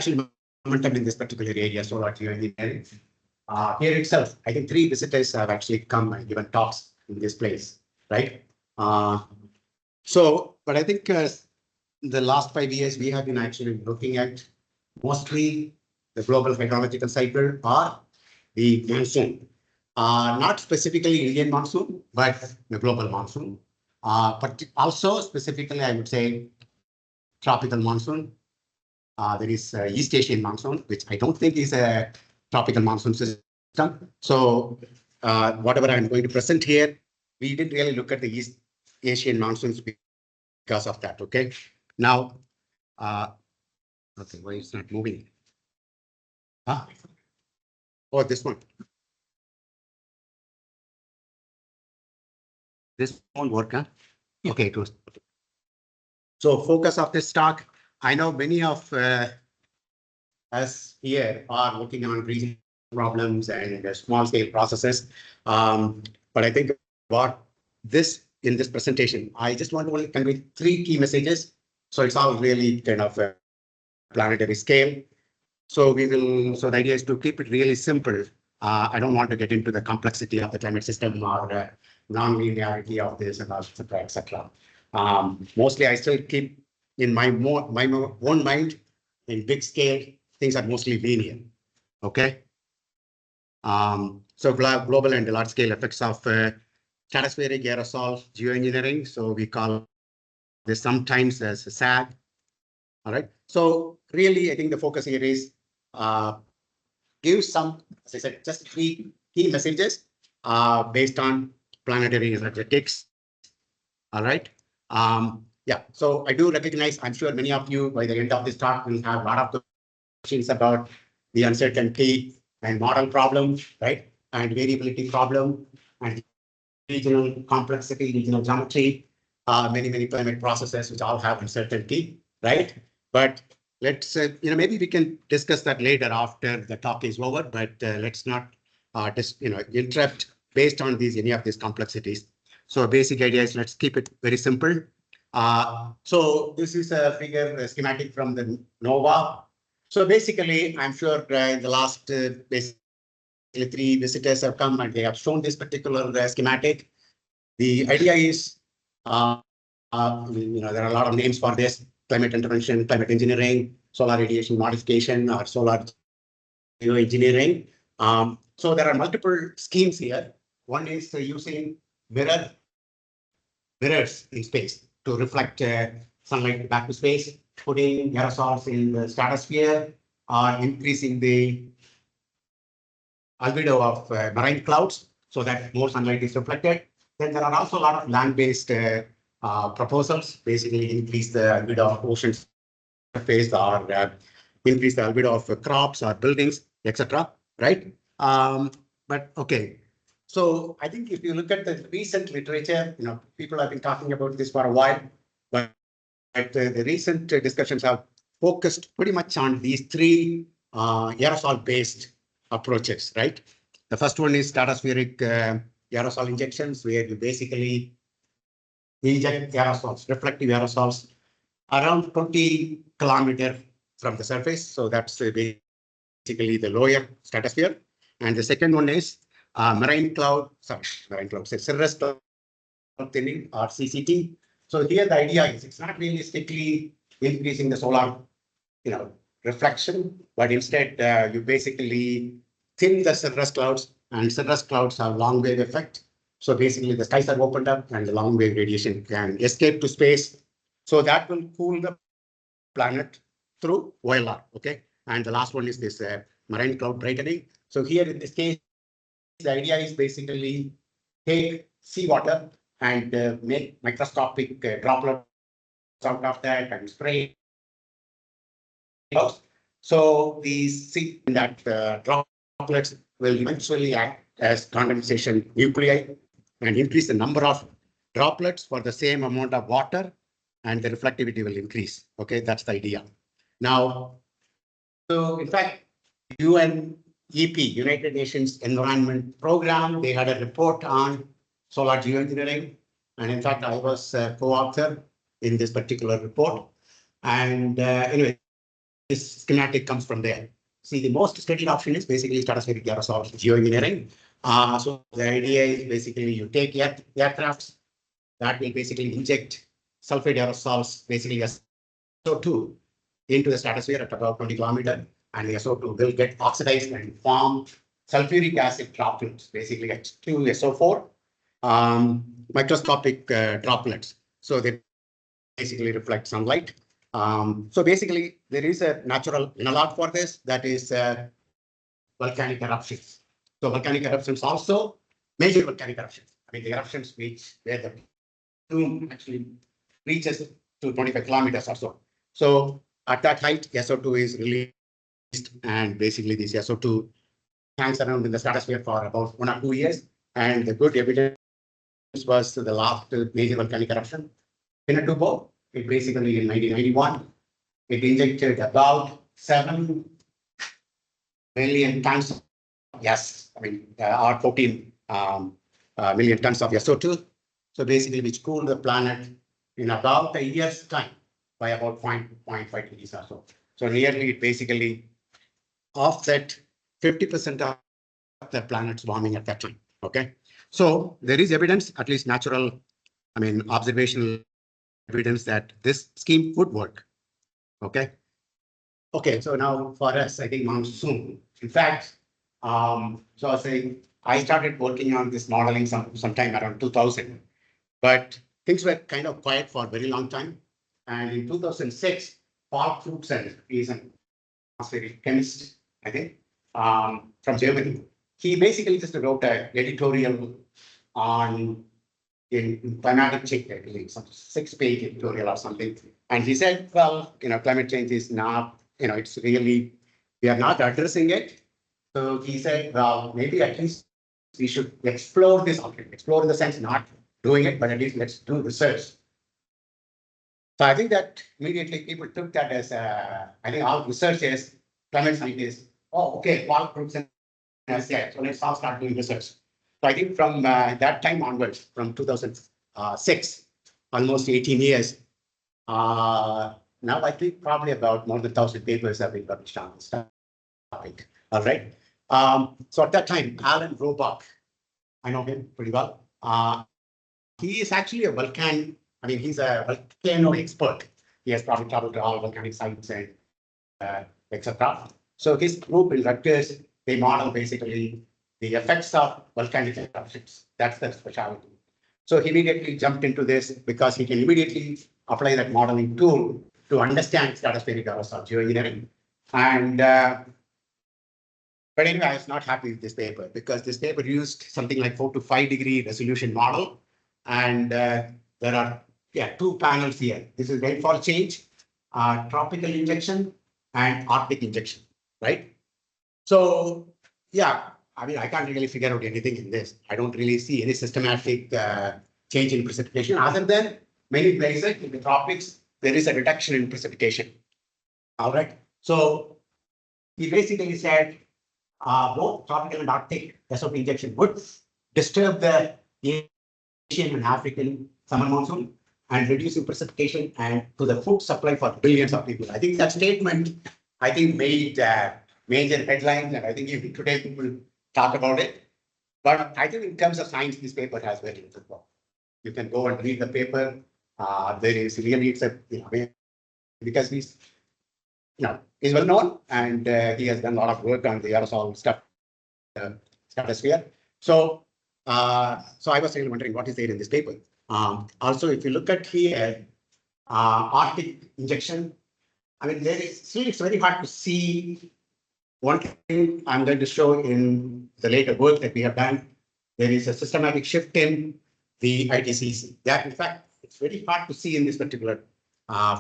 actually momentum in this particular area, solar geoengineering. Here itself, I think 3 visitors have actually come and given talks in this place, right? But I think the last 5 years, we have been actually looking at mostly the global hydrological cycle or the monsoon. Not specifically Indian monsoon, but the global monsoon. But also specifically, I would say tropical monsoon. There is East Asian monsoon, which I don't think is a tropical monsoon system. So whatever I'm going to present here, we didn't really look at the East Asian monsoons because of that. Okay. Now, okay, why it's not moving? Huh? Oh, this one. This won't work, huh? Okay, it was. So focus of this talk. I know many of us here are working on regional problems and small scale processes. But I think what in this presentation, I just want to only convey 3 key messages. So it's all really kind of a planetary scale. So the idea is to keep it really simple. I don't want to get into the complexity of the climate system or non-linearity of this and etc. etc. Mostly I still keep in my own mind in big scale, things are mostly linear. Okay. So global and large scale effects of stratospheric aerosol geoengineering. So we call this sometimes as a SAG. All right. So really, I think the focus here is give some, as I said, just 3 key messages based on planetary energetics. All right. Yeah. So I do recognize, I'm sure many of you by the end of this talk will have a lot of questions about the uncertainty and model problem, right? And variability problem and regional complexity, regional geometry, many climate processes which all have uncertainty, right? But let's, maybe we can discuss that later after the talk is over, but let's not just, interrupt based on any of these complexities. So basic idea is let's keep it very simple. So this is a schematic from the NOVA. So basically, I'm sure in the last basically 3 visitors have come and they have shown this particular schematic. The idea is, there are a lot of names for this: climate intervention, climate engineering, solar radiation modification, or solar geoengineering. So there are multiple schemes here. One is using mirrors in space to reflect sunlight back to space, putting aerosols in the stratosphere, increasing the albedo of marine clouds so that more sunlight is reflected. Then there are also a lot of land-based proposals, basically increase the albedo of ocean surface or increase the albedo of crops or buildings, etc. Right? But okay. So I think if you look at the recent literature, people have been talking about this for a while, but the recent discussions have focused pretty much on these 3 aerosol-based approaches, right? The first one is stratospheric aerosol injections, where you basically inject aerosols, reflective aerosols, around 20 kilometers from the surface. So that's basically the lower stratosphere. And the second one is cirrus cloud thinning or CCT. So here the idea is it's not really strictly increasing the solar, reflection, but instead you basically thin the cirrus clouds, and cirrus clouds have long wave effect. So basically the skies are opened up and the long wave radiation can escape to space. So that will cool the planet through OLR. Okay. And the last one is this marine cloud brightening. So here in this case, the idea is basically take seawater and make microscopic droplets out of that and spray. So these droplets will eventually act as condensation nuclei and increase the number of droplets for the same amount of water, and the reflectivity will increase. Okay, that's the idea. Now, so in fact, UNEP, United Nations Environment Program, they had a report on solar geoengineering. And in fact, I was a co-author in this particular report. And anyway, this schematic comes from there. See, the most studied option is basically stratospheric aerosol geoengineering. So the idea is basically you take aircrafts that will basically inject sulfate aerosols, basically SO2, into the stratosphere at about 20 kilometers, and the SO2 will get oxidized and form sulfuric acid droplets, basically H2SO4, microscopic droplets. So they basically reflect sunlight. So basically, there is a natural analog for this, that is volcanic eruptions. So volcanic eruptions also, major volcanic eruptions. I mean, the eruptions where the plume actually reaches to 25 kilometers or so. So at that height, SO2 is released, and basically this SO2 hangs around in the stratosphere for about 1 or 2 years. And the good evidence was the last major volcanic eruption, Pinatubo. It basically in 1991, it injected about 7 million tons, or 14 million tons of SO2. So basically, which cooled the planet in about a year's time by about 0.5 degrees or so. So nearly it basically offset 50% of the planet's warming at that time. Okay. So there is evidence, at least natural, observational evidence that this scheme would work. Okay. Okay. So now for us, I think Monsoon. In fact, so I was saying I started working on this modeling sometime around 2000, but things were kind of quiet for a very long time. And in 2006, Paul Crutzen is an atmospheric chemist, I think, from Germany. He basically just wrote an editorial on in climatic change, I believe, some 6-page editorial or something. And he said, well, climate change is not, it's really, we are not addressing it. So he said, well, maybe at least we should explore this option. Explore in the sense not doing it, but at least let's do research. So I think that immediately people took that as, I think all researchers, climate scientists, oh, okay, Paul Crutzen has said, so let's all start doing research. So I think from that time onwards, from 2006, almost 18 years, now I think probably about more than 1,000 papers have been published on this topic. All right. So at that time, Alan Roebuck, I know him pretty well. He is actually a volcano. He's a volcano expert. He has probably traveled to all volcanic sites and etc. So his group in Rutgers, they model basically the effects of volcanic eruptions. That's the specialty. So he immediately jumped into this because he can immediately apply that modeling tool to understand stratospheric aerosol geoengineering. And but anyway, I was not happy with this paper because this paper used something like 4 to 5 degree resolution model. And there are 2 panels here. This is rainfall change, tropical injection, and Arctic injection, right? So I can't really figure out anything in this. I don't really see any systematic change in precipitation other than many places in the tropics, there is a reduction in precipitation. All right. So he basically said both tropical and Arctic SOP injection would disturb the Asian and African summer monsoon and reducing precipitation and to the food supply for billions of people. I think that statement, made major headlines, and I think even today people talk about it. But I think in terms of science, this paper has very little. You can go and read the paper. There is really, it's a, because he's well known and he has done a lot of work on the aerosol stuff, stratosphere. So I was really wondering what is there in this paper. Also, if you look at here, Arctic injection, it's very hard to see. One thing I'm going to show in the later work that we have done, there is a systematic shift in the ITCC. That, in fact, it's very hard to see in this particular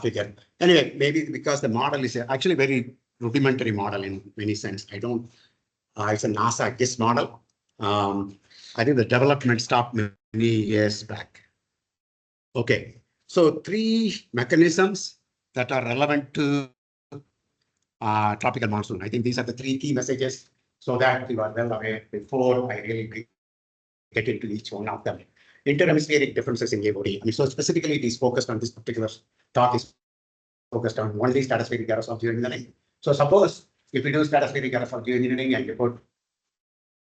figure. Anyway, maybe because the model is actually very rudimentary model in many sense. It's a NASA GISS model. I think the development stopped many years back. Okay, so 3 mechanisms that are relevant to tropical monsoon. I think these are the 3 key messages so that you are well aware before I really get into each one of them. Interhemispheric differences in AOD. So specifically it is focused on this particular talk is focused on only stratospheric aerosol geoengineering. So suppose if you do stratospheric aerosol geoengineering and you put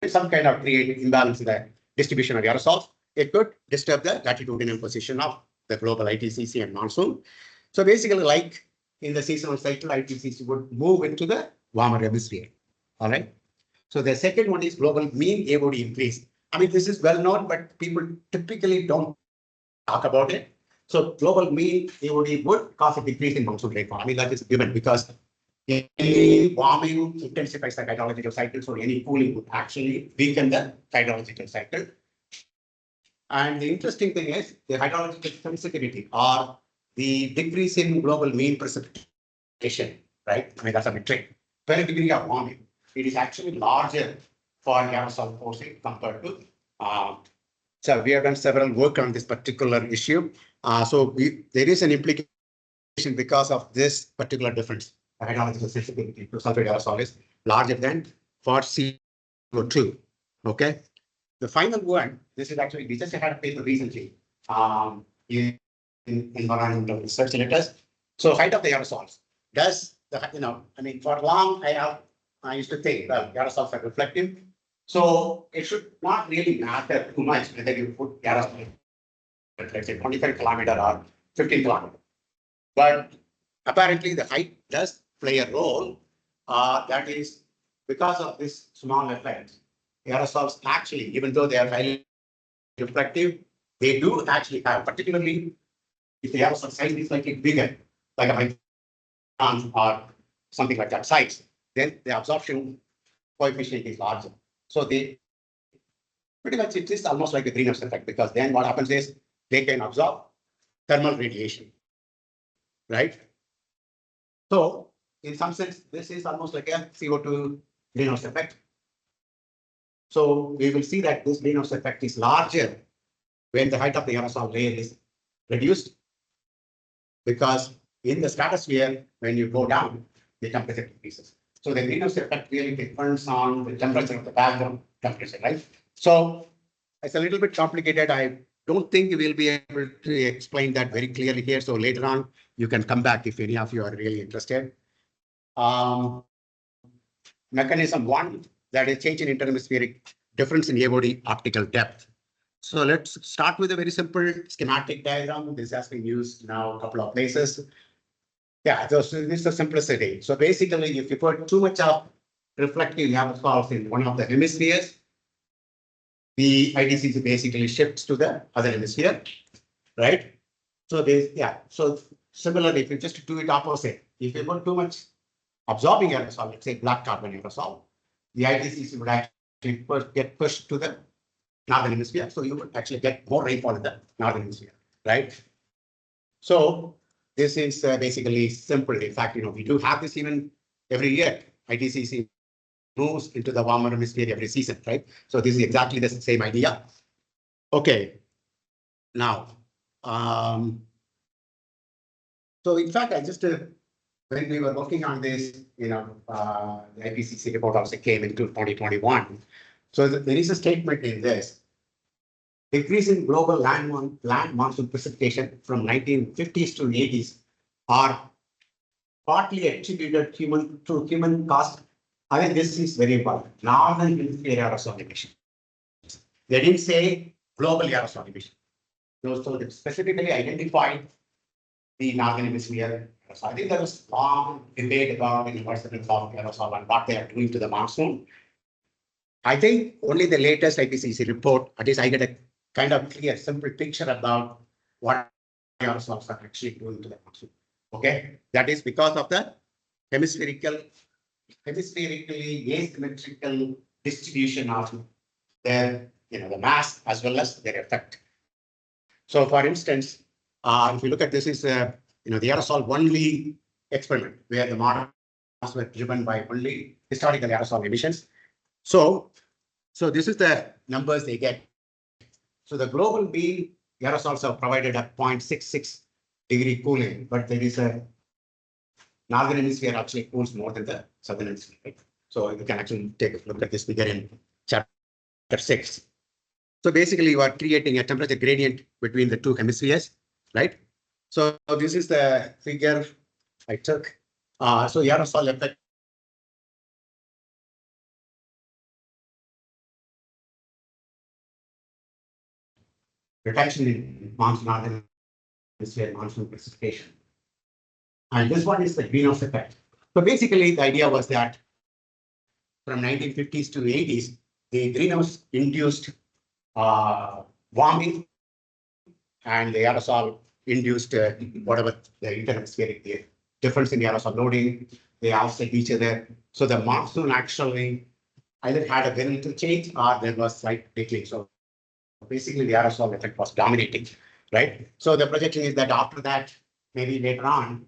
some kind of create imbalance in the distribution of aerosols, it could disturb the latitudinal position of the global ITCC and monsoon. So basically, like in the seasonal cycle, ITCC would move into the warmer hemisphere. All right. So the second one is global mean AOD increase. I mean, this is well known, but people typically don't talk about it. So global mean AOD would cause a decrease in monsoon rainfall. I mean, that is given because any warming intensifies the hydrological cycle. So any cooling would actually weaken the hydrological cycle. And the interesting thing is the hydrological sensitivity or the decrease in global mean precipitation, right? I mean, that's a metric. Per degree of warming, it is actually larger for aerosol forcing compared to. So we have done several work on this particular issue. There is an implication because of this particular difference. The hydrological sensitivity to sulfate aerosol is larger than for CO2. Okay. The final one, this is actually, we just had a paper recently in environmental research letters. So height of the aerosols. Does the, I mean, for long, I used to think, well, aerosols are reflective. So it should not really matter too much whether you put aerosol, let's say 25 kilometer or 15 kilometer. But apparently the height does play a role. That is because of this small effect. Aerosols actually, even though they are highly reflective, they do actually have, particularly if the aerosol size is slightly bigger, like a micron or something like that size, then the absorption coefficient is larger. So they pretty much it is almost like a greenhouse effect because then what happens is they can absorb thermal radiation, right? So in some sense, this is almost like a CO2 greenhouse effect. So we will see that this greenhouse effect is larger when the height of the aerosol layer is reduced, because in the stratosphere, when you go down, the temperature decreases. So the greenhouse effect really depends on the temperature of the background temperature, right? So it's a little bit complicated. I don't think we'll be able to explain that very clearly here. So later on, you can come back if any of you are really interested. Mechanism one, that is change in interhemispheric difference in AOD optical depth. So let's start with a very simple schematic diagram. This has been used now a couple of places. Yeah, this is the simplicity. So basically, if you put too much of reflective aerosols in one of the hemispheres, the ITCC basically shifts to the other hemisphere, right? So so similarly, if you just do it opposite, if you put too much absorbing aerosol, let's say black carbon aerosol, the ITCC would actually get pushed to the northern hemisphere. So you would actually get more rainfall in the northern hemisphere, right? So this is basically simple. In fact, we do have this even every year. ITCC moves into the warmer hemisphere every season, right? So this is exactly the same idea. Okay. Now, so in fact, I just when we were working on this, the IPCC report also came into 2021. So there is a statement in this. Decrease in global land monsoon precipitation from 1950s to 80s are partly attributed to human cause. I think this is very important. Northern hemisphere aerosol emission. They didn't say global aerosol emission. So they specifically identified the northern hemisphere. So I think there was long debate about the inversions of aerosol and what they are doing to the monsoon. I think only the latest IPCC report, at least I get a kind of clear, simple picture about what aerosols are actually doing to the monsoon. Okay, that is because of the hemispherically asymmetrical distribution of their, the mass as well as their effect. So, for instance, if you look at this, is the aerosol only experiment where the models were driven by only historical aerosol emissions. So this is the numbers they get. So the global mean aerosols are provided at 0.66 degree cooling, but there is a northern hemisphere actually cools more than the southern hemisphere. Right? So you can actually take a look at this figure in chapter 6. So basically, you are creating a temperature gradient between the two hemispheres, right? So this is the figure I took So aerosol effect reduction in northern hemisphere monsoon precipitation. And this one is the greenhouse effect. So basically, the idea was that from 1950s to 80s, the greenhouse induced warming and the aerosol induced whatever the interatmospheric difference in the aerosol loading, they offset each other. So the monsoon actually either had a very little change or there was slight decline. So basically the aerosol effect was dominating, right? So the projection is that after that, maybe later on,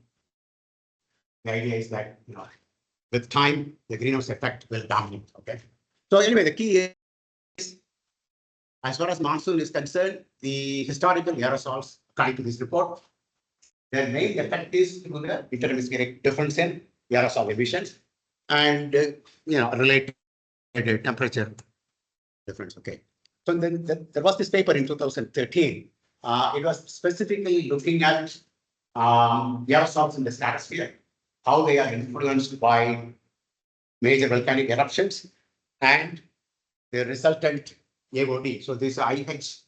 the idea is that, with time, the greenhouse effect will dominate, okay? So anyway, the key is, as far as monsoon is concerned, the historical aerosols, according to this report, their main effect is through the interhemispheric difference in aerosol emissions and, related temperature difference, okay? So then there was this paper in 2013. It was specifically looking at aerosols in the stratosphere, how they are influenced by major volcanic eruptions and the resultant AOD. So this IH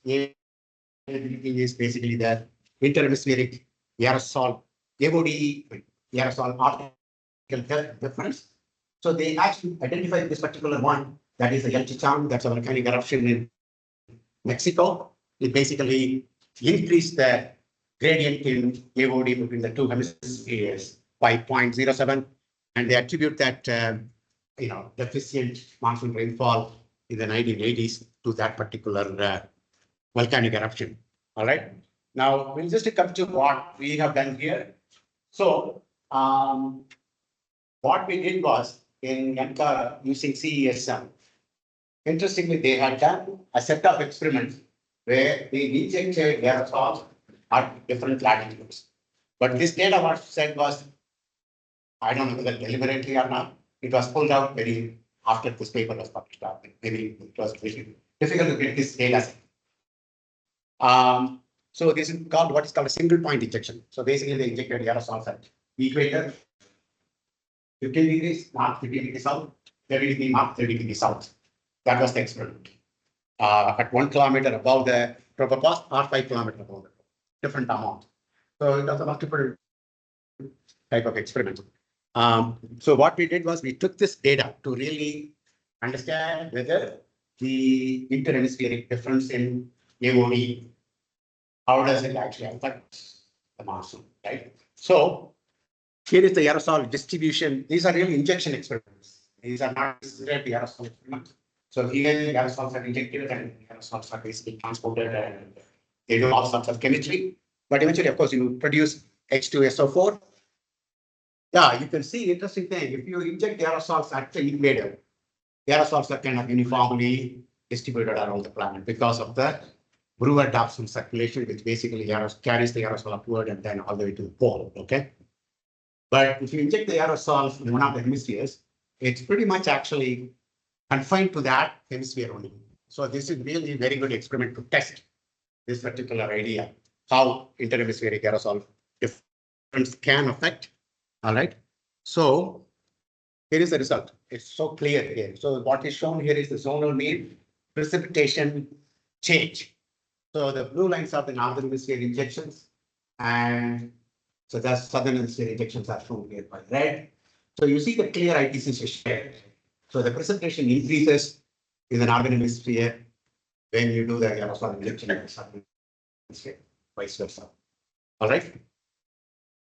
is basically the interhemispheric aerosol AOD aerosol particle difference. So they actually identified this particular one, that is the El Chichon, that's a volcanic eruption in Mexico. It basically increased the gradient in AOD between the two hemispheres by 0.07, and they attribute that deficient monsoon rainfall in the 1980s to that particular volcanic eruption. All right. Now we'll just come to what we have done here. So what we did was in Ankara using CESM. Interestingly, they had done a set of experiments where they injected aerosols at different latitudes. But this data what said was, I don't know whether deliberately or not, it was pulled out very after this paper was published. Maybe it was very difficult to get this data set. So this is called what is called a single point injection. So basically they injected aerosols at equator, 15 degrees north, 15 degrees south, 30 degrees north, 30 degrees south. That was the experiment. At 1 kilometer above the tropopause or 5 kilometers above the different amount. So it was a multiple type of experiment. So what we did was we took this data to really understand whether the interhemispheric difference in AOD, how does it actually affect the monsoon, right? So here is the aerosol distribution. These are really injection experiments. These are not necessarily aerosol experiments. So here the aerosols are injected and aerosols are basically transported and they do all sorts of chemistry. But eventually, of course, you produce H2SO4. Yeah, you can see interesting thing. If you inject aerosols at the equator, aerosols are kind of uniformly distributed around the planet because of the Brewer-Dobson circulation, which basically carries the aerosol upward and then all the way to the pole. Okay. But if you inject the aerosols in one of the hemispheres, it's pretty much actually confined to that hemisphere only. So this is really a very good experiment to test this particular idea, how interhemispheric aerosol difference can affect. All right. So here is the result. It's so clear here. So what is shown here is the zonal mean precipitation change. So the blue lines are the northern hemisphere injections, and so the southern hemisphere injections are shown here by red. So you see the clear ITC share. So the precipitation increases in the northern hemisphere when you do the aerosol injection in the southern hemisphere, vice versa. All right.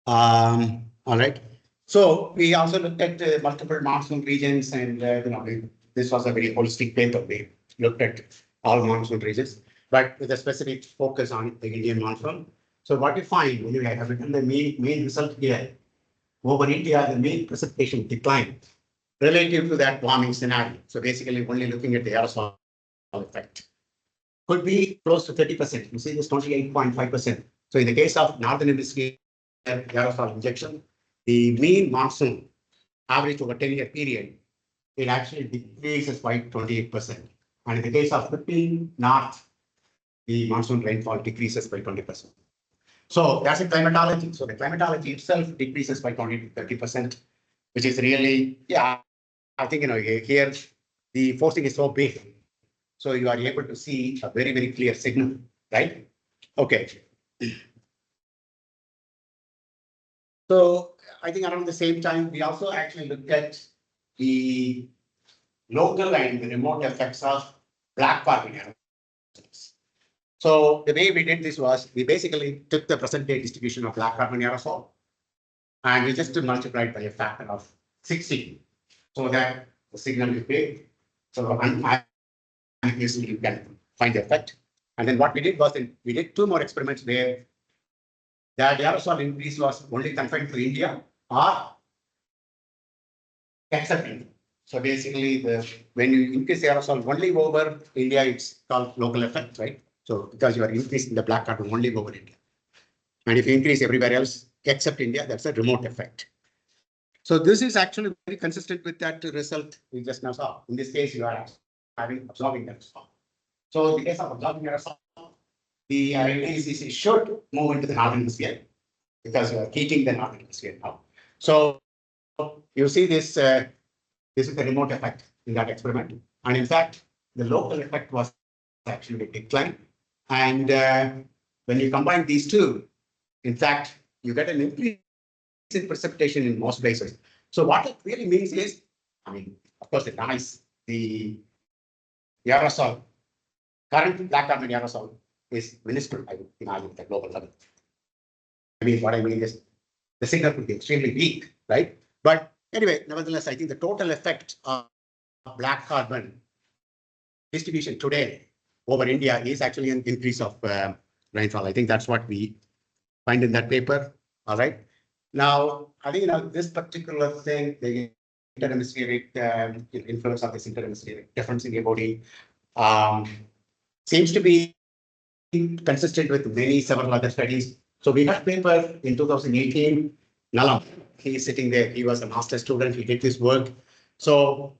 All right. So we also looked at multiple monsoon regions, and this was a very holistic paper. We looked at all monsoon regions, but with a specific focus on the Indian monsoon. So what you find, anyway, I have written the main result here. Over India, the main precipitation declined relative to that warming scenario. So basically, only looking at the aerosol effect could be close to 30%. You see this 28.5%. So in the case of northern hemisphere aerosol injection, the mean monsoon average over 10-year period, it actually decreases by 28%. And in the case of 15 north, the monsoon rainfall decreases by 20%. So that's a climatology. So the climatology itself decreases by 20 to 30%. which is really, yeah, I think, here the forcing is so big. So you are able to see a very, very clear signal, right? Okay. So I think around the same time, we also actually looked at the local and the remote effects of black carbon aerosols. So the way we did this was we basically took the present day distribution of black carbon aerosol and we just multiplied by a factor of 60 so that the signal is big. So usually you can find the effect. And then what we did was we did two more experiments where the aerosol increase was only confined to India or except India. So basically, when you increase the aerosol only over India, it's called local effect, right? So because you are increasing the black carbon only over India. And if you increase everywhere else except India, that's a remote effect. So this is actually very consistent with that result we just now saw. In this case, you are absorbing aerosol. So in the case of absorbing aerosol, the ACC should move into the northern hemisphere because you are heating the northern hemisphere now. So you see this, this is the remote effect in that experiment. And in fact, the local effect was actually a decline. And when you combine these two, in fact, you get an increase in precipitation in most places. So what it really means is, I mean, of course, the aerosol, current black carbon aerosol is minuscule, I would imagine, at the global level. I mean, what I mean is the signal could be extremely weak, right? But anyway, nevertheless, I think the total effect of black carbon distribution today over India is actually an increase of rainfall. I think that's what we find in that paper. All right. Now, I think this particular thing, the interhemispheric influence of this interhemispheric difference in the body seems to be consistent with several other studies. So we had a paper in 2018. Nalam, he is sitting there. He was a master's student. He did this work. So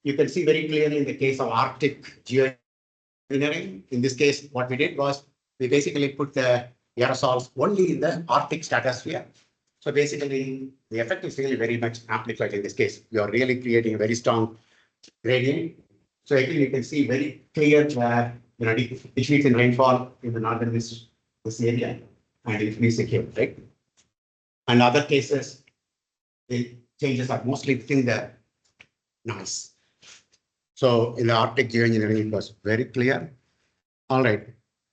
you can see very clearly in the case of Arctic geoengineering. In this case, what we did was we basically put the aerosols only in the Arctic stratosphere. So basically, the effect is really very much amplified in this case. You are really creating a very strong gradient. So again, you can see very clear decrease in rainfall in the northern this area and increasing here, right? And other cases, the changes are mostly within the noise. So in the Arctic geoengineering, it was very clear. All right.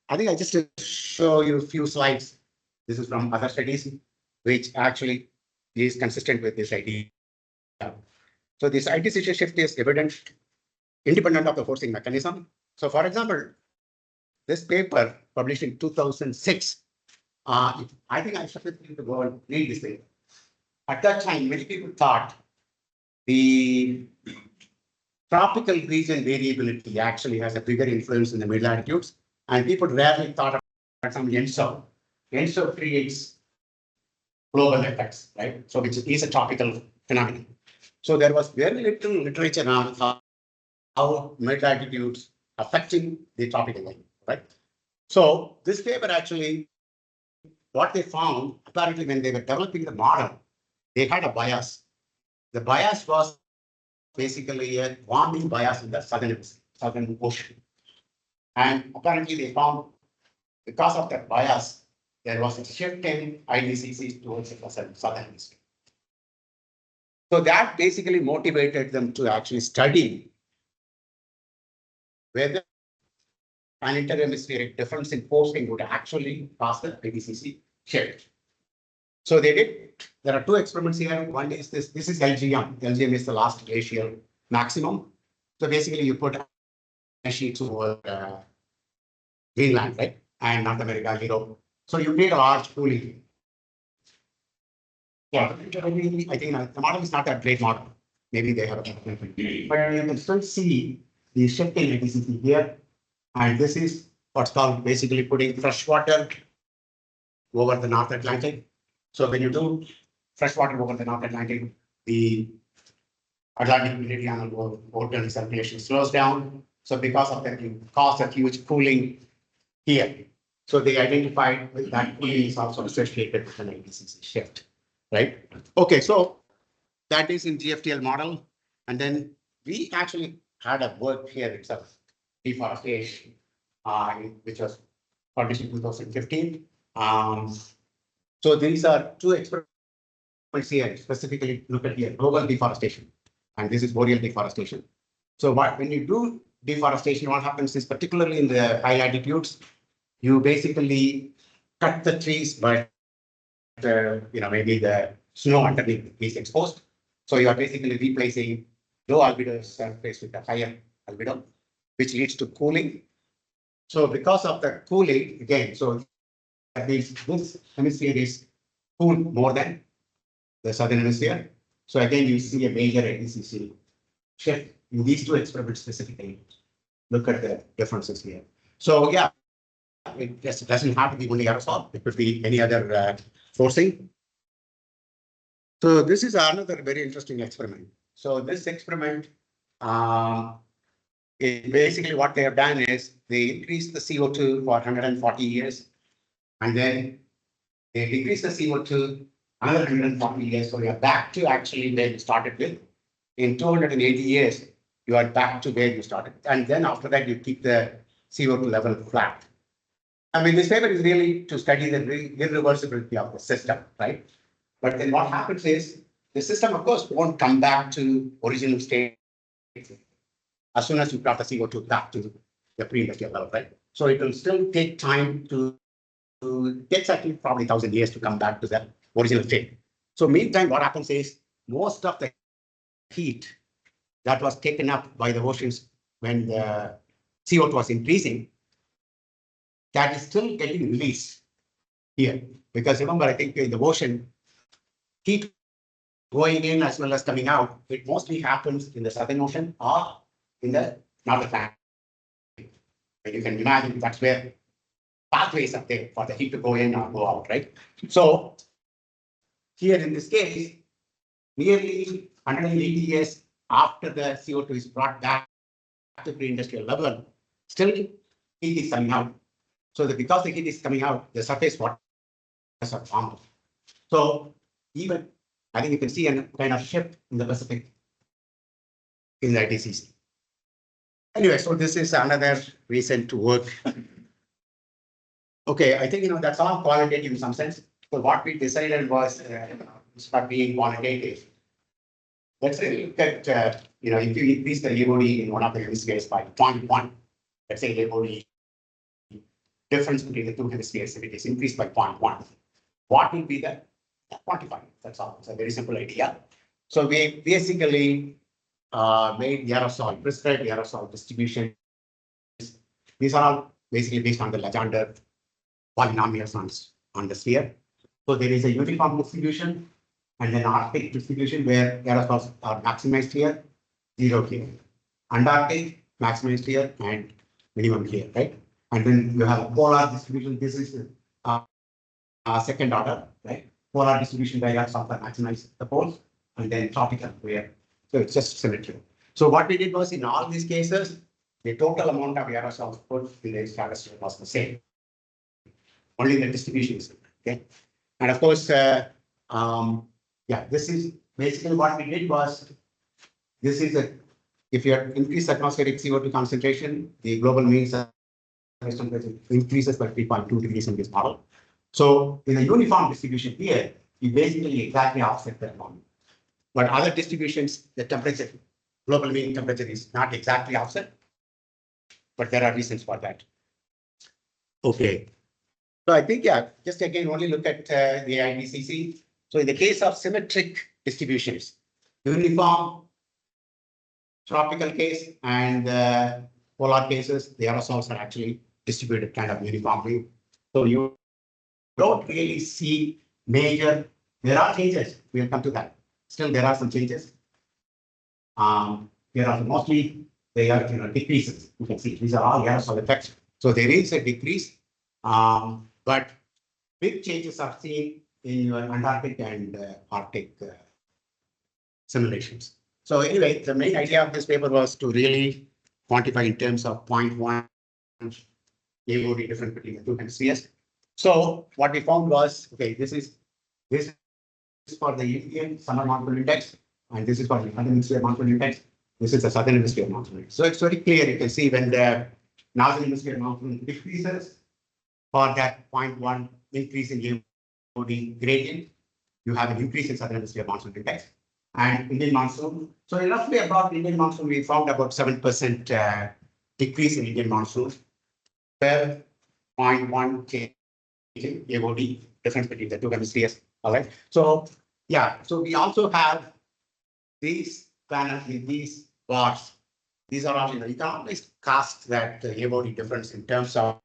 I think I just to show you a few slides. This is from other studies, which actually is consistent with this idea. So this ITC shift is evident, independent of the forcing mechanism. So for example, this paper published in 2006, I think I should to go and read this paper. At that time, many people thought the tropical region variability actually has a bigger influence in the mid latitudes, and people rarely thought about some ENSO. ENSO creates global effects, right? So which is a tropical phenomenon. So there was very little literature on how mid latitudes affecting the tropical line, right? So this paper actually, what they found, apparently when they were developing the model, they had a bias. The bias was basically a warming bias in the southern ocean. And apparently they found because of that bias, there was a shift in IDCC towards the southern hemisphere. So that basically motivated them to actually study whether an interhemispheric difference in forcing would actually cause the IDCC shift. So they did. There are two experiments here. One is this. This is LGM. LGM is the last glacial maximum. So basically, you put sheets over Greenland, right, and North America, Europe. So you need a large cooling. Yeah, I think the model is not a great model. Maybe they have a but you can still see the shifting IDCC here, and this is what's called basically putting fresh water over the North Atlantic. So when you do fresh water over the North Atlantic, the Atlantic meridional ocean circulation slows down. So because of that, you cause a huge cooling here. So they identified that cooling is also associated with an IDCC shift, right? Okay, so that is in GFTL model. And then we actually had a work here itself, deforestation, which was published in 2015. So these are two experiments here, specifically look at here, global deforestation, and this is boreal deforestation. So when you do deforestation, what happens is, particularly in the high latitudes, you basically cut the trees, but maybe the snow underneath is exposed. So you are basically replacing low albedo surface with a higher albedo, which leads to cooling. So because of the cooling, again, so this hemisphere is cooled more than the southern hemisphere. So again, you see a major ADCC shift in these two experiments specifically. Look at the differences here. So yeah, it just doesn't have to be only aerosol. It could be any other forcing. So this is another very interesting experiment. So this experiment, basically what they have done is they increase the CO2 for 140 years, and then they decrease the CO2 another 140 years. So you're back to actually where you started with. In 280 years, you are back to where you started. And then after that, you keep the CO2 level flat. I mean, this paper is really to study the irreversibility of the system, right? But then what happens is the system, of course, won't come back to original state as soon as you got the CO2 back to the pre-industrial level, right? So it will still take time to takes actually probably 1,000 years to come back to the original state. So meantime, what happens is most of the heat that was taken up by the oceans when the CO2 was increasing, that is still getting released here. Because remember, I think in the ocean, heat going in as well as coming out, it mostly happens in the Southern Ocean or in the North Atlantic. And you can imagine that's where pathways are there for the heat to go in or go out, right? So here in this case, nearly 180 years after the CO2 is brought back to pre-industrial level, still heat is coming out. So that because the heat is coming out, the surface waters are formed. So even, I think you can see a kind of shift in the Pacific in the ITCC. Anyway, so this is another reason to work. Okay, I think, that's all qualitative in some sense. So what we decided was, start being quantitative. Let's say look at, if you increase the AOD in one of the hemispheres by 0.1, let's say AOD difference between the two hemispheres, if it is increased by 0.1, what will be the quantified? That's all. It's a very simple idea. So we basically made the aerosol, prescribed aerosol distribution. These are all basically based on the Legendre polynomials on the sphere. So there is a uniform distribution and an Arctic distribution where aerosols are maximized here, 0 here. Antarctic, maximized here, and minimum here, right? And then you have a polar distribution. This is second order, right? Polar distribution where aerosols are maximized the poles, and then tropical where, so it's just symmetry. So what we did was in all these cases, the total amount of aerosols put in the stratosphere was the same. Only the distribution is different, okay? And of course, this is basically what we did was, this is if you increase atmospheric CO2 concentration, the global mean surface temperature increases by 3.2 degrees in this model. So in a uniform distribution here, you basically exactly offset that amount. But other distributions, the temperature, global mean temperature is not exactly offset, but there are reasons for that. Okay. So I think, just again, only look at the IPCC. So in the case of symmetric distributions, uniform tropical case and polar cases, the aerosols are actually distributed kind of uniformly. So you don't really see major, there are changes, we'll come to that. Still, there are some changes. There are mostly, they are decreases. You can see these are all aerosol effects. So there is a decrease, but big changes are seen in your Antarctic and Arctic simulations. So anyway, the main idea of this paper was to really quantify in terms of 0.1 AOD difference between the two hemispheres. So what we found was, okay, this is for the European summer monsoon index. and this is for the northern hemisphere monsoon index. This is the southern hemisphere monsoon index. So it's very clear. You can see when the northern hemisphere monsoon decreases, for that 0.1 increase in AOD gradient, you have an increase in southern hemisphere monsoon index. And Indian monsoon, so roughly about Indian monsoon, we found about 7% decrease in Indian monsoon, 12.1 change in AOD, difference between the two hemispheres. All right. So yeah, so we also have these panels with these bars. These are all, you can always cast that AOD difference in terms of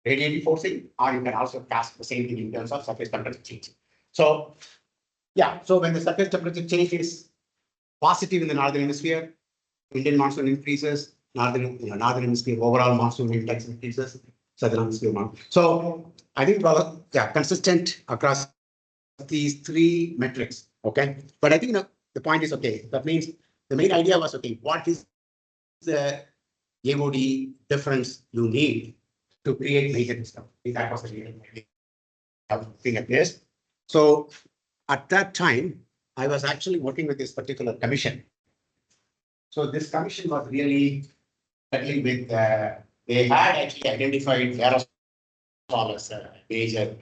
radiant forcing, or you can also cast the same thing in terms of surface temperature change. So yeah, so when the surface temperature change is positive in the northern hemisphere, Indian monsoon increases, northern hemisphere overall monsoon index increases, southern hemisphere monsoon. So I think consistent across these three metrics. Okay, but I think the point is okay. That means the main idea was okay. What is the AOD difference you need to create major stuff? That was the real idea of looking at this. So at that time, I was actually working with this particular commission. So this commission was really dealing with, they had actually identified aerosol as a major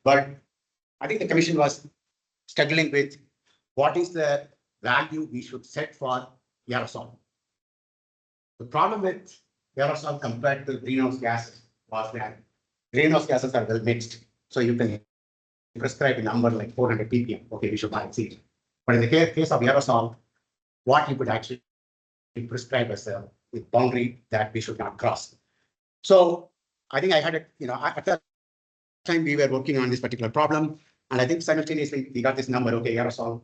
but I think the commission was struggling with what is the value we should set for aerosol. The problem with aerosol compared to greenhouse gases was that greenhouse gases are well mixed. So you can prescribe a number like 400 ppm. Okay, we should not exceed. But in the case of aerosol, what you could actually prescribe as a boundary that we should not cross. So I think I had at that time we were working on this particular problem, and I think simultaneously we got this number. Okay, aerosol,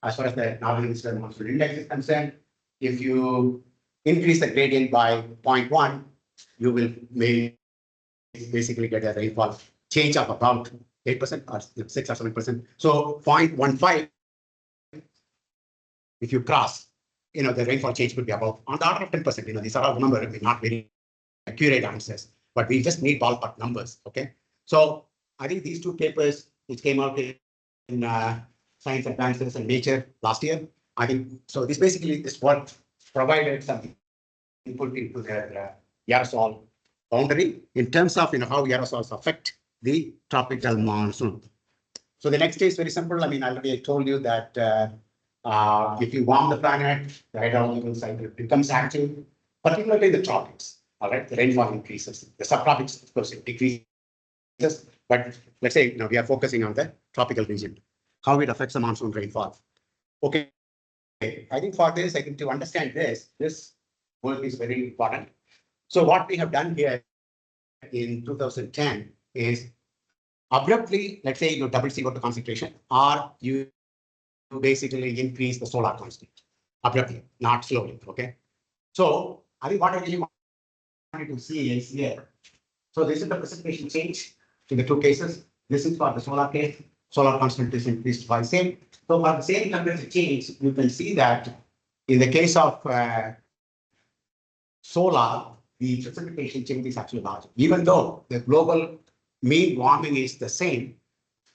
as far as the northern hemisphere monsoon index is concerned, if you increase the gradient by 0.1, you will basically get a rainfall change of about 8% or 6 or 7%. So 0.15, if you cross, the rainfall change could be about on the order of 10%. These are all numbers, not very accurate answers, but we just need ballpark numbers. Okay. So I think these two papers, which came out in Science Advances and Nature last year, I think so. This work provided some input into the aerosol boundary in terms of how aerosols affect the tropical monsoon. So the next is very simple. Already I told you that if you warm the planet, the hydrological cycle becomes active, particularly in the tropics. All right, the rainfall increases. The subtropics, of course, it decreases. But let's say we are focusing on the tropical region, how it affects the monsoon rainfall. Okay, I think for this, I think to understand this work is very important. So what we have done here in 2010 is abruptly, let's say you double CO2 concentration, or you basically increase the solar constant abruptly, not slowly. Okay, so I think what I really wanted to see is here. So this is the precipitation change in the two cases. This is for the solar case. Solar constant is increased by same. So for the same temperature change, you can see that in the case of solar, the precipitation change is actually larger. Even though the global mean warming is the same,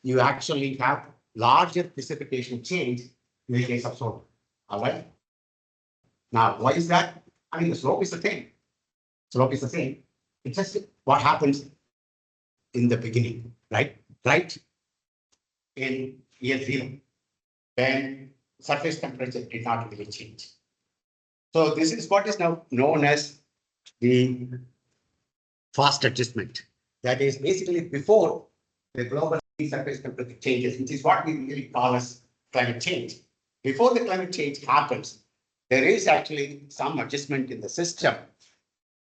you actually have larger precipitation change in the case of solar. All right. Now, why is that? The slope is the same. Slope is the same. It's just what happens in the beginning, right? Right in year 0, when surface temperature did not really change. So this is what is now known as the fast adjustment. That is basically before the global surface temperature changes, which is what we really call as climate change. Before the climate change happens, there is actually some adjustment in the system,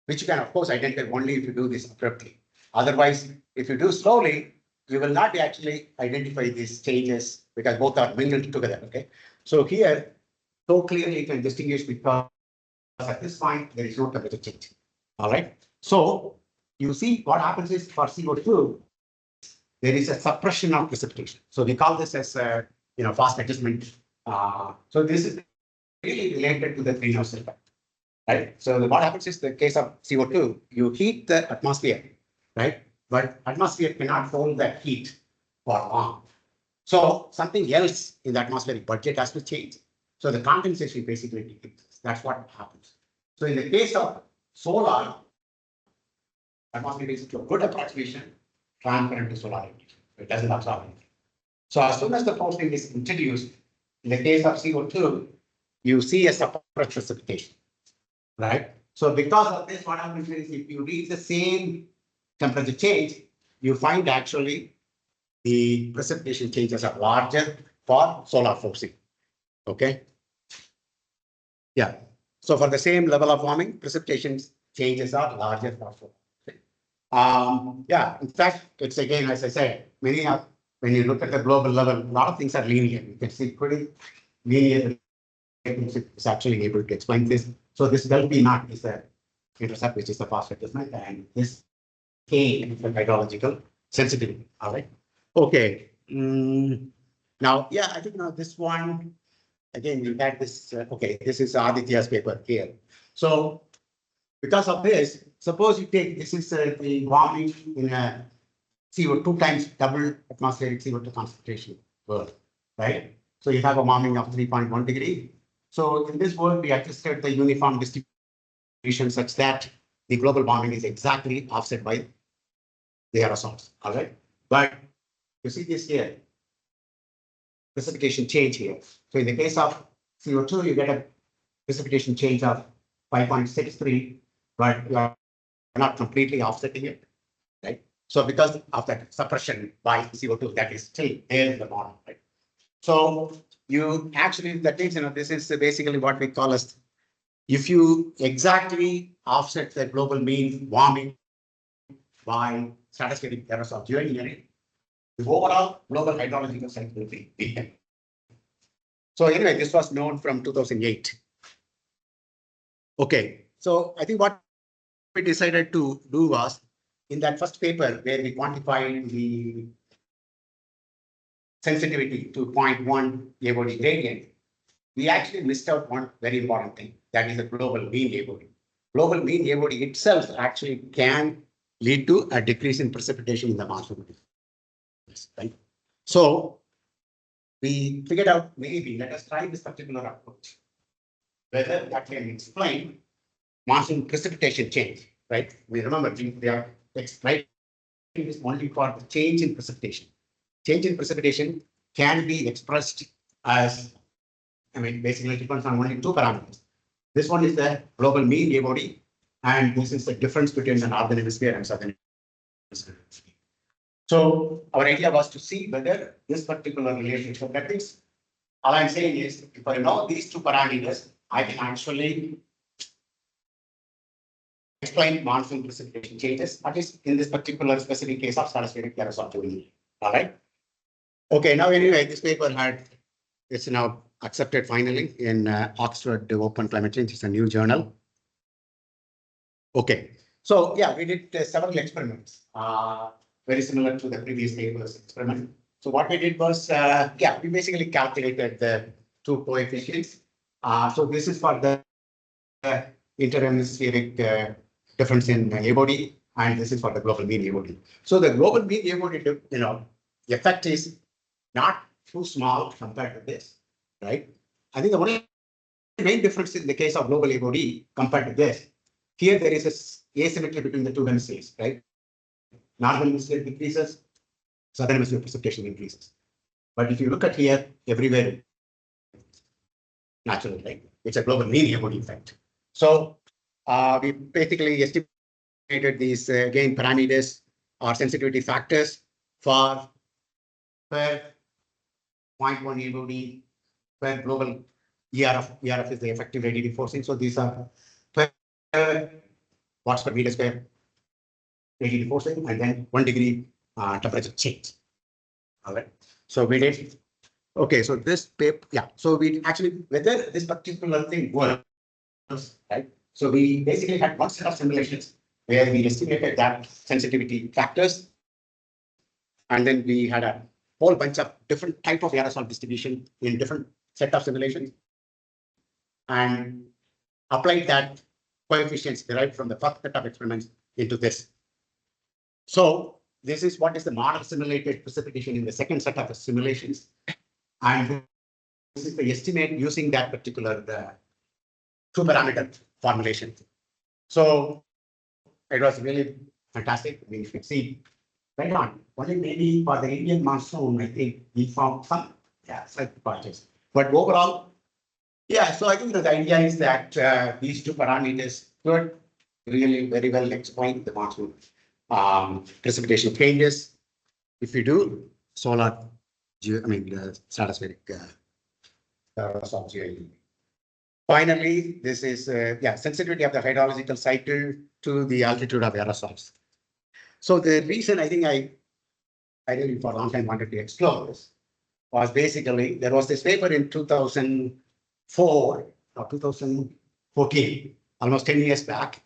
which you can, of course, identify only if you do this abruptly. Otherwise, if you do slowly, you will not actually identify these changes because both are mingled together. Okay. So here, so clearly you can distinguish because at this point, there is no temperature change. All right. So you see what happens is for CO2, there is a suppression of precipitation. So we call this as fast adjustment. So this is really related to the greenhouse effect. right? So what happens is the case of CO2, you heat the atmosphere, right? But atmosphere cannot hold that heat for long. So something else in the atmospheric budget has to change. So the condensation basically decreases. That's what happens. So in the case of solar, atmosphere is a good approximation, transparent to solar radiation. It doesn't absorb anything. So as soon as the forcing is introduced, in the case of CO2, you see a separate precipitation, right? So because of this, what happens is if you reach the same temperature change, you find actually the precipitation changes are larger for solar forcing. Okay. Yeah. So for the same level of warming, precipitation changes are larger for solar. Yeah, in fact, it's again, as I said, many of when you look at the global level, a lot of things are linear. You can see pretty linear relationship is actually able to explain this. So this del P naught is the intercept, which is the phosphate dismount, and this K is the hydrological sensitivity. All right. Okay. Now, yeah, I think now this one, again, we had this, okay, this is Aditya's paper here. So because of this, suppose you take, this is the warming in a CO2 times double atmospheric CO2 concentration world, right? So you have a warming of 3.1 degree. So in this world, we adjusted the uniform distribution such that the global warming is exactly offset by the aerosols, all right? But you see this here, precipitation change here. So in the case of CO2, you get a precipitation change of 5.63, but you are not completely offsetting it, right? So because of that suppression by CO2, that is still there in the model, right? So you actually, that means, this is basically what we call as, if you exactly offset the global mean warming by stratospheric aerosol geoengineering, the overall global hydrological cycle will be weakened. So anyway, this was known from 2008. Okay, so I think what we decided to do was, in that first paper where we quantified the sensitivity to 0.1 AOD gradient, we actually missed out one very important thing, that is the global mean AOD. Global mean AOD itself actually can lead to a decrease in precipitation in the monsoon. Right? So we figured out, maybe let us try this particular approach, whether that can explain monsoon precipitation change, right? We remember we are explaining this only for the change in precipitation. Change in precipitation can be expressed as, basically it depends on only two parameters. This one is the global mean AOD, and this is the difference between the northern hemisphere and southern hemisphere. So our idea was to see whether this particular relationship, that means all I'm saying is, if I know these two parameters, I can actually explain monsoon precipitation changes, at least in this particular specific case of stratospheric aerosol. All right. Okay, now anyway, this paper it's now accepted finally in Oxford Open Climate Change. It's a new journal. Okay, so yeah, we did several experiments, very similar to the previous paper's experiment. So what we did was, yeah, we basically calculated the two coefficients. So this is for the interhemispheric difference in AOD, and this is for the global mean AOD. So the global mean AOD, effect is not too small compared to this, right? I think the only main difference in the case of global AOD compared to this, here there is a asymmetry between the two hemispheres, right? Northern hemisphere decreases, southern hemisphere precipitation increases. But if you look at here, everywhere, naturally, right? It's a global mean AOD effect. So we basically estimated these again parameters or sensitivity factors for per 0.1 AOD per global ERF. ERF is the effective radiative forcing. So these are per watts per meter square radiative forcing, and then 1 degree temperature change. All right. So we did. Okay. So this paper, yeah. So we actually, whether this particular thing works, right? So we basically had one set of simulations where we estimated that sensitivity factors, and then we had a whole bunch of different type of aerosol distribution in different set of simulations, and applied that coefficients derived from the first set of experiments into this. So this is what is the model simulated precipitation in the second set of simulations. And this is the estimate using that particular two parameter formulation. So it was really fantastic. I mean, you can see right on. Only maybe for the Indian monsoon, I think we found some slight departures. But overall, so I think the idea is that these two parameters could really very well explain the monsoon precipitation changes. If you do solar, stratospheric aerosol geoengineering. Finally, this is sensitivity of the hydrological cycle to the altitude of aerosols. So the reason I think I really for a long time wanted to explore this was basically there was this paper in 2004 or 2014, almost 10 years back.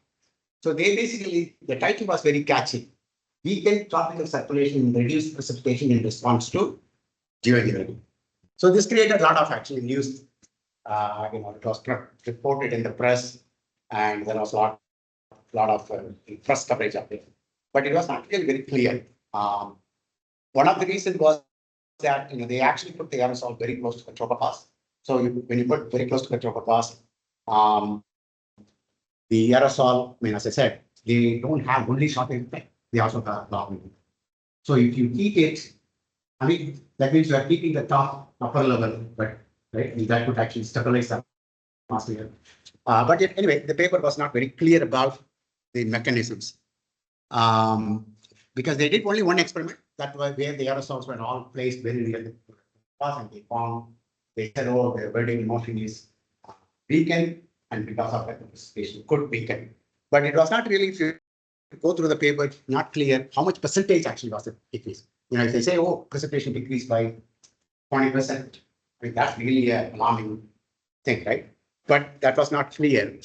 So they basically, the title was very catchy. Weakened tropical circulation reduced precipitation in response to geoengineering. So this created a lot of actually news. It was reported in the press, and there was a lot of press coverage of it. But it was not really very clear. One of the reasons was that they actually put the aerosol very close to the tropopause. So when you put very close to the tropopause, the aerosol, as I said, they don't have only short effect, they also have long effect. So if you keep it, that means you are keeping the top upper level, but right, that would actually stabilize the atmosphere. But yet, anyway, the paper was not very clear about the mechanisms. Because they did only one experiment, that was where the aerosols were all placed very near the tropopause, and they found they said, oh, the burning motion is weakened, and because of that, the precipitation could weaken. But it was not really, if you go through the paper, not clear how much percentage actually was the decrease. If they say, oh, precipitation decreased by 20%, that's really an alarming thing, right? But that was not clear.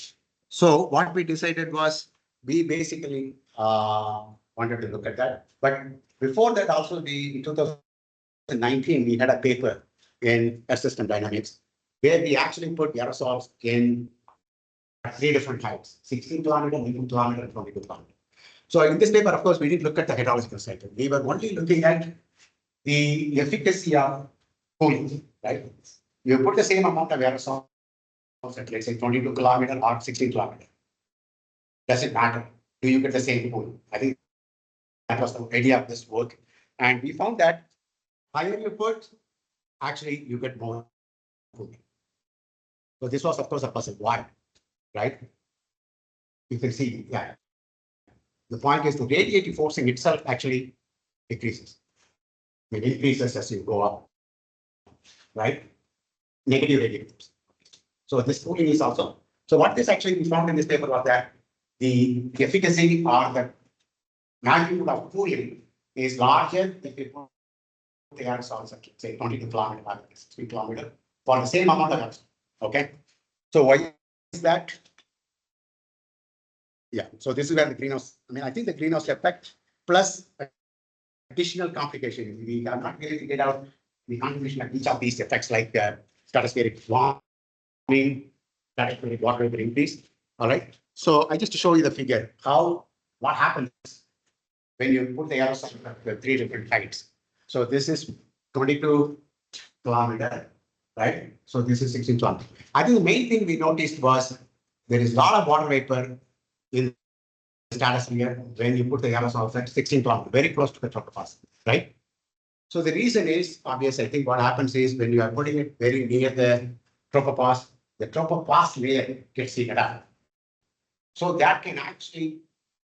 So what we decided was we basically wanted to look at that. But before that, also, in 2019, we had a paper in Earth System Dynamics where we actually put aerosols in 3 different heights: 16 kilometer, 18 kilometer, 22 kilometer. So in this paper, of course, we didn't look at the hydrological cycle. We were only looking at the efficacy of cooling, right? You put the same amount of aerosols at, let's say, 22 kilometer or 16 kilometer. Does it matter? Do you get the same cool? I think that was the idea of this work. And we found that higher you put, actually, you get more cooling. So this was, of course, a puzzle. Why? Right? You can see, the point is the radiative forcing itself actually decreases. It increases as you go up, right? Negative radiative force. So this cooling is also. So what this actually we found in this paper was that the efficacy or the magnitude of cooling is larger if you put the aerosols at, say, 22 kilometer or 16 kilometer for the same amount of aerosol. Okay. So why is that? So this is where the greenhouse, I think the greenhouse effect plus additional complication. We have not really figured out the contribution of each of these effects, like stratospheric warming, stratospheric water vapor increase. All right. So I just to show you the figure, what happens when you put the aerosol at 3 different heights. So this is 22 kilometer, right? So this is 16 kilometer. I think the main thing we noticed was there is a lot of water vapor in the stratosphere when you put the aerosols at 16 kilometers, very close to the tropopause, right? So the reason is obvious. I think what happens is when you are putting it very near the tropopause layer gets heated up. So that can actually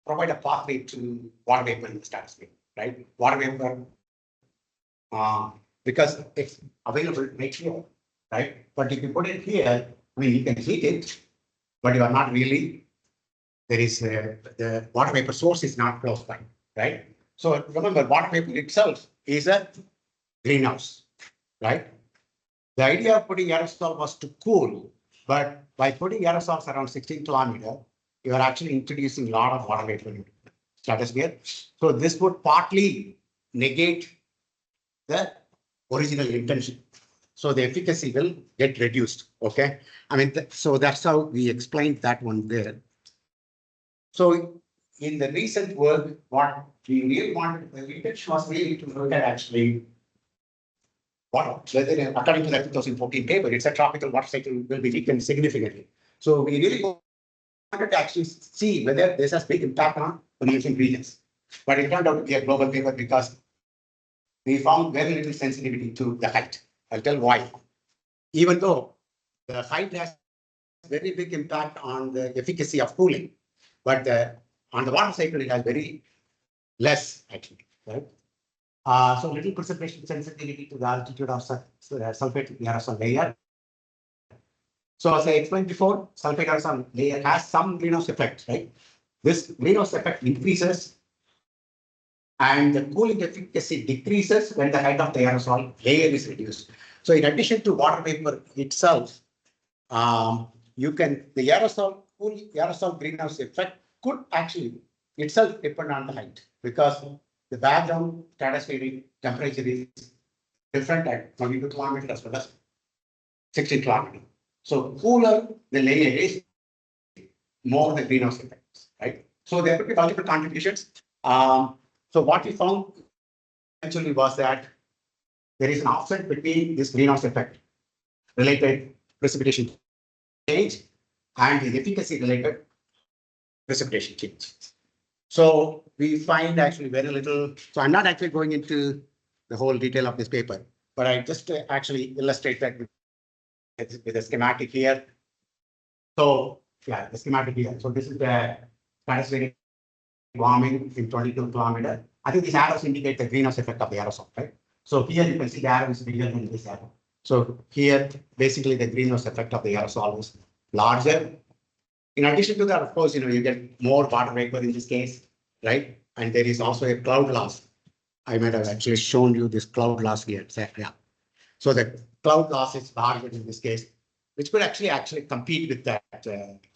provide a pathway to water vapor in the stratosphere, right? Water vapor, because it's available right here, right? But if you put it here, you can heat it, but you are not really. There is the water vapor source is not close by, right? So remember, water vapor itself is a greenhouse, right? The idea of putting aerosol was to cool, but by putting aerosols around 16 kilometer, you are actually introducing a lot of water vapor into the stratosphere. So this would partly negate the original intention. So the efficacy will get reduced. Okay. So that's how we explained that one there. So in the recent work, what we really wanted, the intention was really to look at actually what, whether according to the 2014 paper, it's a tropical water cycle will be weakened significantly. So we really wanted to actually see whether this has big impact on emerging regions. But it turned out to be a global paper because we found very little sensitivity to the height. I'll tell why. Even though the height has very big impact on the efficacy of cooling, but on the water cycle, it has very less actually, right? So little precipitation sensitivity to the altitude of sulfate aerosol layer. So as I explained before, sulfate aerosol layer has some greenhouse effect, right? This greenhouse effect increases and the cooling efficacy decreases when the height of the aerosol layer is reduced. So in addition to water vapor itself, the aerosol greenhouse effect could actually itself depend on the height because the background stratospheric temperature is different at 22 kilometers as well as 16 kilometers. So cooler the layer is, more the greenhouse effects, right? So there could be multiple contributions. So what we found actually was that there is an offset between this greenhouse effect related precipitation change and the efficacy related precipitation change. So we find actually very little. So I'm not actually going into the whole detail of this paper, but I just actually illustrate that with a schematic here. So yeah, the schematic here. So this is the stratospheric warming in 22 kilometers. I think these arrows indicate the greenhouse effect of the aerosol, right? So here you can see the arrow is bigger than this arrow. So here, basically the greenhouse effect of the aerosol is larger. In addition to that, of course, you get more water vapor in this case, right? And there is also a cloud loss. I might have actually shown you this cloud loss here. Yeah. So the cloud loss is larger in this case, which could actually compete with that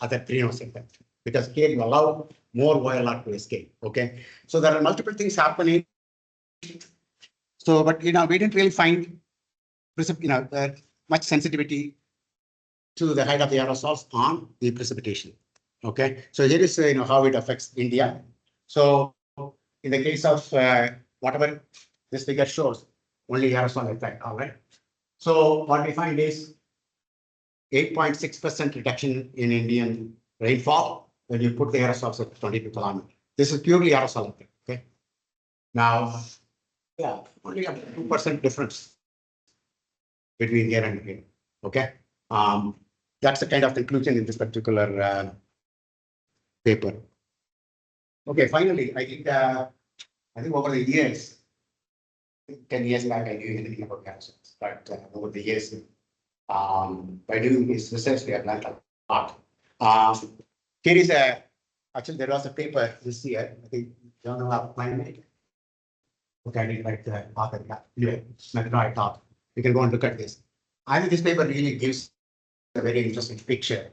other greenhouse effect, because here you allow more OLR to escape. Okay, so there are multiple things happening. So, but we didn't really find much sensitivity to the height of the aerosols on the precipitation. Okay, so here is how it affects India. So in the case of whatever this figure shows, only aerosol effect. All right. So what we find is 8.6% reduction in Indian rainfall when you put the aerosols at 22 kilometers. This is purely aerosol effect. Okay. Now, yeah, only a 2% difference between here and here. Okay. That's the kind of conclusion in this particular paper. Okay, finally, I think over the years, 10 years back, I knew anything about aerosols, but over the years, by doing this research, we have learned a lot. Here is actually there was a paper this year, I think Journal of Climate. Okay, I didn't write the author. Anyway, I thought you can go and look at this. I think this paper really gives a very interesting picture.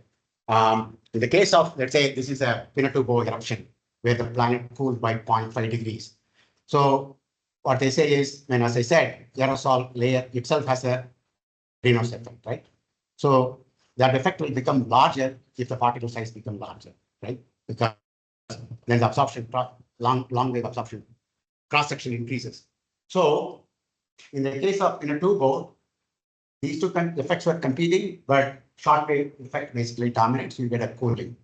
In the case of, let's say, this is a Pinatubo eruption where the planet cooled by 0.5 degrees. So what they say is, when, as I said, aerosol layer itself has a greenhouse effect, right? So that effect will become larger if the particle size becomes larger, right? Because then the absorption, long wave absorption, cross section increases. So in the case of Pinatubo, these two effects were competing, but short wave effect basically dominates. You get a cooling.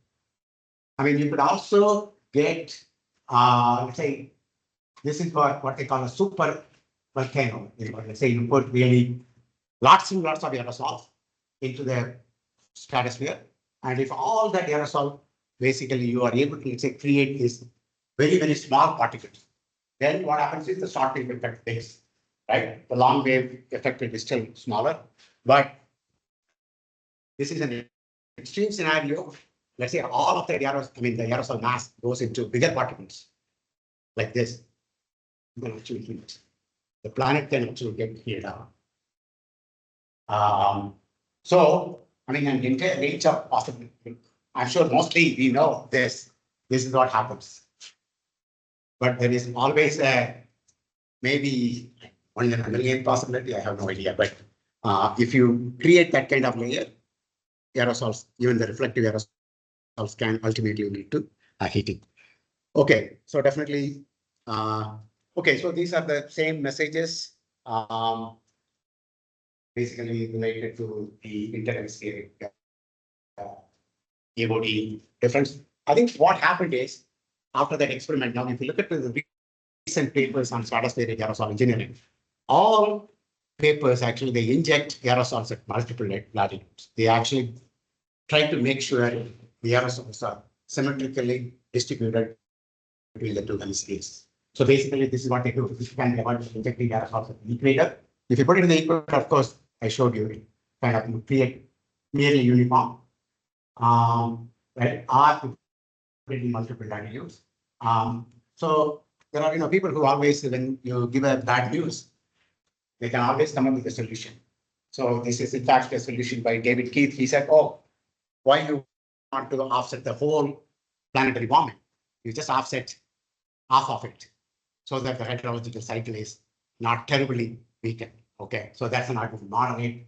I mean, you could also get, let's say, this is what they call a super volcano. Let's say you put really lots and lots of aerosol into the stratosphere, and if all that aerosol basically you are able to, let's say, create is very, very small particles, then what happens is the short wave effect takes, right? The long wave effect is still smaller, but this is an extreme scenario. Let's say all of the aerosol mass goes into bigger particles like this. You can actually heat it. The planet can actually get heated up. So, I mean, an entire range of possibilities. I'm sure mostly we know this. This is what happens. But there is always maybe 1 in a million possibility. I have no idea. But if you create that kind of layer, aerosols, even the reflective aerosols can ultimately lead to heating. Okay, so definitely. Okay, so these are the same messages, basically related to the interhemispheric AOD difference. I think what happened is after that experiment, now if you look at the recent papers on stratospheric aerosol engineering, all papers actually they inject aerosols at multiple latitudes. They actually try to make sure the aerosols are symmetrically distributed between the two hemispheres. So basically, this is what they do. This can be about injecting aerosols at the equator. If you put it in the equator, of course, I showed you, it kind of create nearly uniform. Right? Are in multiple latitudes. So there are people who always, when you give a bad news, they can always come up with a solution. So this is in fact a solution by David Keith. He said, "Oh, why you want to offset the whole planetary warming? You just offset half of it, so that the hydrological cycle is not terribly weakened." Okay, so that's an argument. Moderate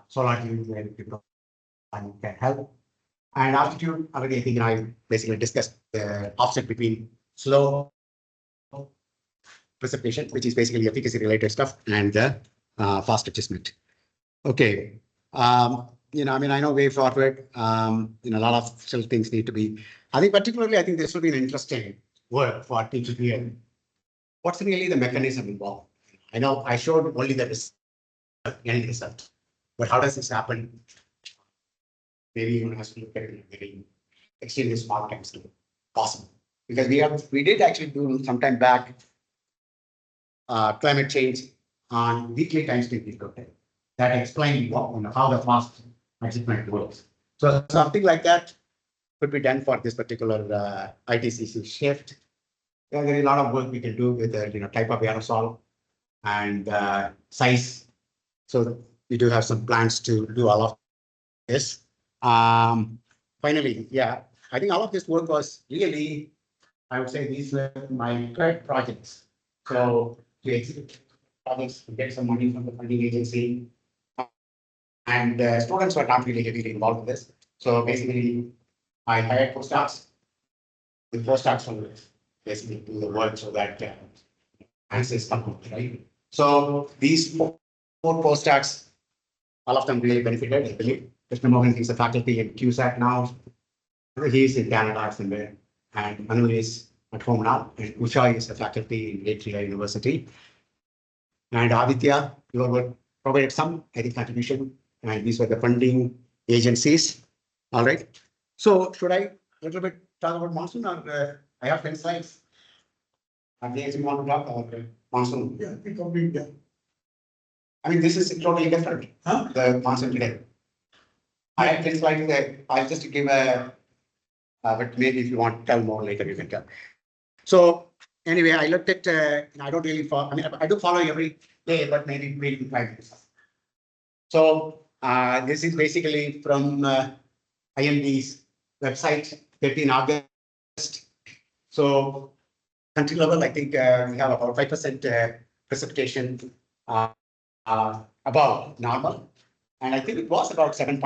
solar geoengineering can help. And altitude, already I think I basically discussed the offset between slow precipitation, which is basically efficacy related stuff, and the fast adjustment. Okay. I mean, I know way forward, a lot of still things need to be, I think particularly, I think this would be an interesting work for people here. What's really the mechanism involved? I know I showed only the end result, but how does this happen? Maybe one has to look at it in a very extremely small time scale possible. Because we did actually do some time back climate change on weekly time scale that explain how the fast adjustment works. So something like that could be done for this particular ITCC shift. There is a lot of work we can do with the type of aerosol and size. So we do have some plans to do all of this. Finally, yeah, I think all of this work was really, I would say these were my current projects. So to execute projects, to get some money from the funding agency, and students were not really heavily involved in this. So basically, I hired postdocs. The postdocs will basically do the work so that answers come out, right? So these four postdocs, all of them really benefited, I believe. Krishna Mohan is a faculty in QSAT now. He's in Canada somewhere, and Manu is at home now, and Usha is a faculty in Atria University. And Aditya, you were provided some, I think, contribution, and these were the funding agencies. All right. So should I a little bit talk about Monsoon, or I have 10 slides? Are they you want to talk about Monsoon? Yeah, we complete that. I mean, this is totally different. Huh? The Monsoon today. I have 10 slides there. I'll just give a, but maybe if you want to tell more later, you can tell. So anyway, I looked at, I don't really follow, I mean, I do follow every day, but maybe 5 minutes. So this is basically from IMD's website, 13 August. So country level, I think we have about 5% precipitation above normal. And I think it was about 7.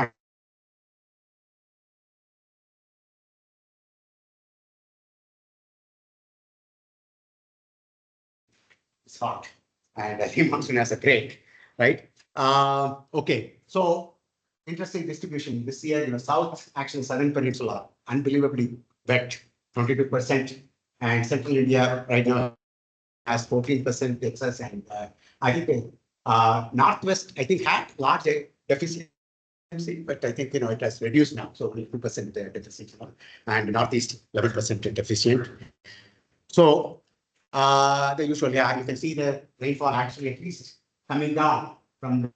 It's hot. And I think Monsoon has a great, right? Okay, so interesting distribution this year. South, actually Southern Peninsula, unbelievably wet, 22%, and Central India right now has 14% excess, and I think Northwest, I think had large deficiency, but I think it has reduced now, so only 2% deficit, and Northeast 11% deficient. So the usual, yeah, you can see the rainfall actually at least coming down from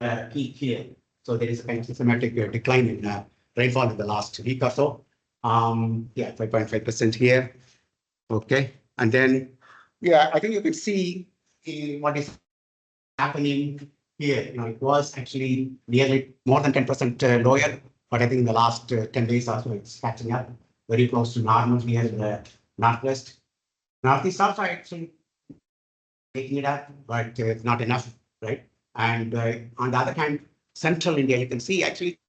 the peak here. So there is a kind of systematic decline in rainfall in the last week or so. Yeah, 5.5% here. Okay, and then yeah, I think you can see what is happening here. It was actually nearly more than 10% lower, but I think in the last 10 days or so, it's catching up very close to normal here in the Northwest. Northeast also actually taking it up, but it's not enough, right? And on the other hand, Central India, you can see actually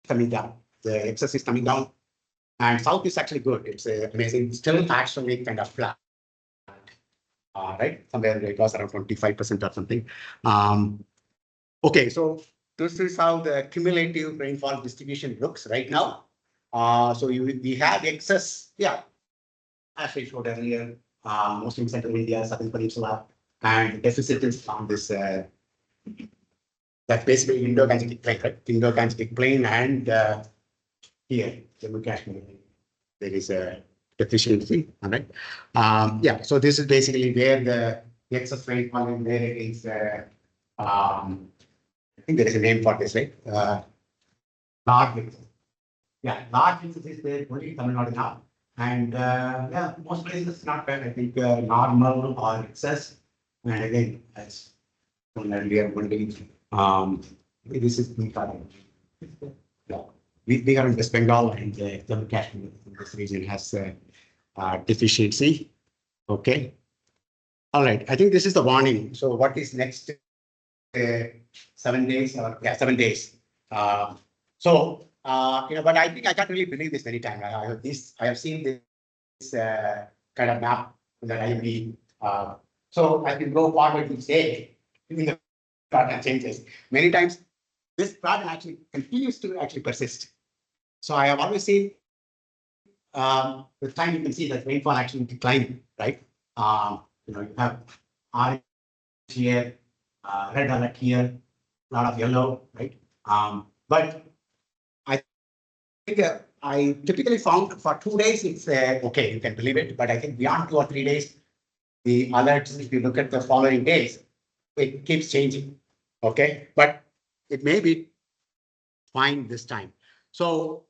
coming down. The excess is coming down. And south is actually good. It's amazing. Still actually kind of flat. Right? Somewhere it was around 25% or something. Okay, so this is how the cumulative rainfall distribution looks right now. So we have excess, yeah, as I showed earlier, mostly in central India, southern peninsula, and deficit is on this. That's basically Indo-Gangetic plain, right? Indo-Gangetic plain, and here, Jammu Kashmir, there is a deficiency. All right. Yeah. So this is basically where the excess rainfall and where it is. I think there is a name for this, right? Large mixes. Yeah, large mixes is there only in Tamil Nadu now. And yeah, most places not bad. I think normal or excess. And again, as shown earlier, only this is the yeah. We are in West Bengal, and Jammu Kashmir. This region has deficiency. Okay. All right. I think this is the warning. So what is next? 7 days, or yeah, 7 days. But I think I can't really believe this many times. I have seen this kind of map that I be. So I can go forward each day, the pattern changes. Many times, this pattern actually continues to actually persist. So I have always seen with time you can see that rainfall actually declining, right? You have orange here, red alert here, a lot of yellow, right? But I think I typically found for 2 days it's okay, you can believe it. But I think beyond 2 or 3 days, the alerts, if you look at the following days, it keeps changing. Okay, but it may be fine this time. So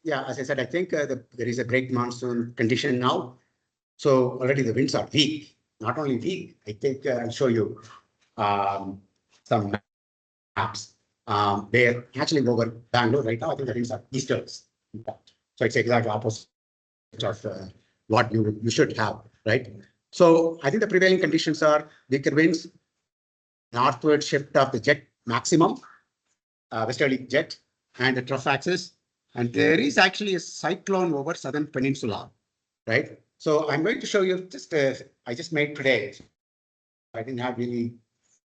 yeah, as I said, I think there is a great monsoon condition now. So already the winds are weak. Not only weak, I think I'll show you some maps. They're actually over Bangalore right now. I think the winds are easterns. So it's exactly opposite of what you should have, right? So I think the prevailing conditions are weaker winds, northward shift of the jet maximum, westerly jet, and the trough axis. And there is actually a cyclone over southern peninsula, right? So I'm going to show you just, I just made today. I didn't have really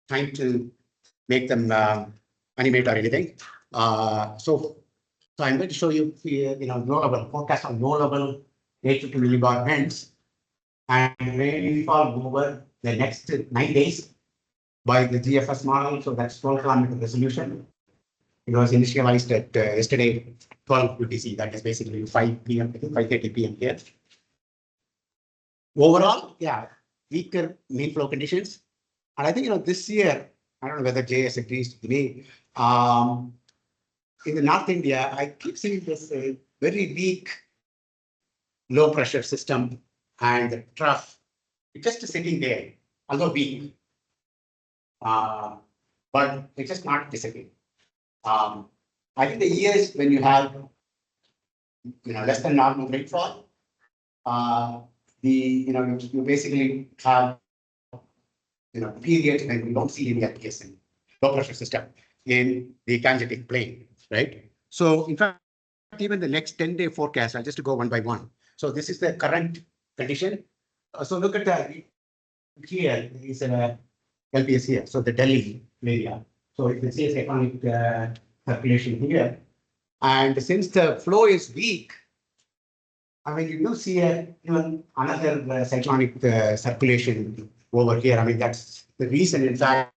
time to make them animate or anything. So I'm going to show you, low level forecast on low level 850 millibar winds and rainfall over the next 9 days by the GFS model. So that's 12 kilometer resolution. It was initialized at yesterday, 12 UTC. That is basically 5 p.m. I think 5:30 p.m. here. Overall, yeah, weaker mean flow conditions. And I think, this year, I don't know whether JS agrees with me. In the North India, I keep seeing this very weak low pressure system and the trough just sitting there, although weak. But it's just not disappearing. I think the years when you have less than normal rainfall, you basically have periods when we don't see any application low pressure system in the Gangetic plain, right? So in fact, even the next 10-day forecast, I'll just go one by one. So this is the current condition. So look at the here is an LPS here. So the Delhi area. So you can see it's economic circulation here. And since the flow is weak, I mean, you do see even another cyclonic circulation over here. I mean, that's the reason, in fact,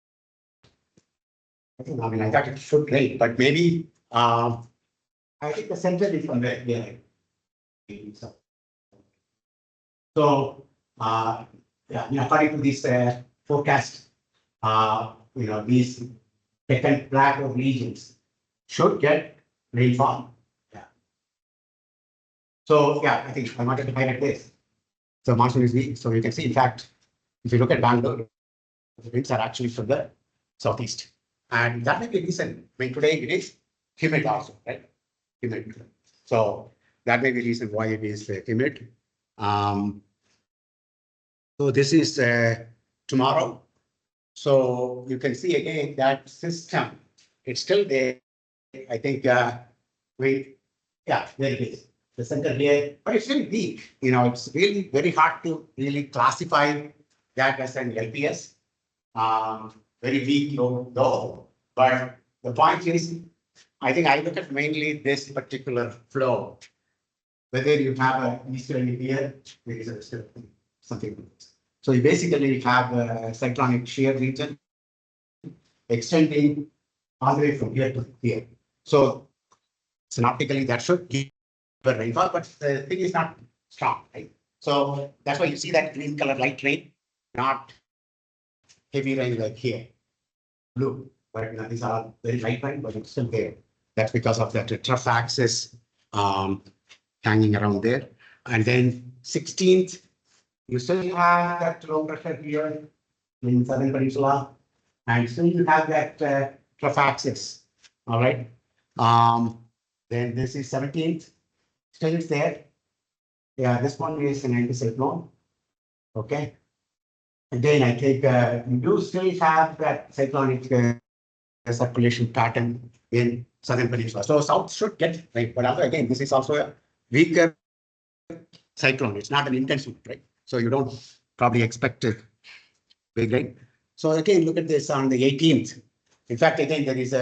I thought it should rain, but maybe I think the center is somewhere here. So, yeah, according to this forecast, these Deccan Plateau regions should get rainfall. Yeah. So, yeah, I think I wanted to highlight this. So, monsoon is weak. So, you can see, in fact, if you look at Bangalore, the winds are actually from the southeast. And that may be a reason. I mean, today it is humid also, right? Humid. So, that may be the reason why it is humid. So this is tomorrow. So you can see again that system, it's still there. I think, there it is. the center here, but it's really weak. It's really very hard to really classify that as an LPS. Very weak low. But the point is, I think I look at mainly this particular flow. Whether you have a easterly here, there is a something like this. So you basically have a cyclonic shear region extending all the way from here to here. So synoptically, that should give a rainfall, but the thing is not strong, right? So that's why you see that green color light rain, not heavy rain like here, blue. But these are very light rain, but it's still there. That's because of that trough axis hanging around there. And then 16th, you still have that low pressure here in Southern Peninsula, and still you have that trough axis. All right. Then this is 17th, still it's there. Yeah, this one is an anticyclone. Okay. Again, I think you do still have that cyclonic circulation pattern in Southern Peninsula. So south should get rain, but also again, this is also a weaker cyclone. It's not an intense one, right? So you don't probably expect a big rain. So again, look at this on the 18th. In fact, again, there is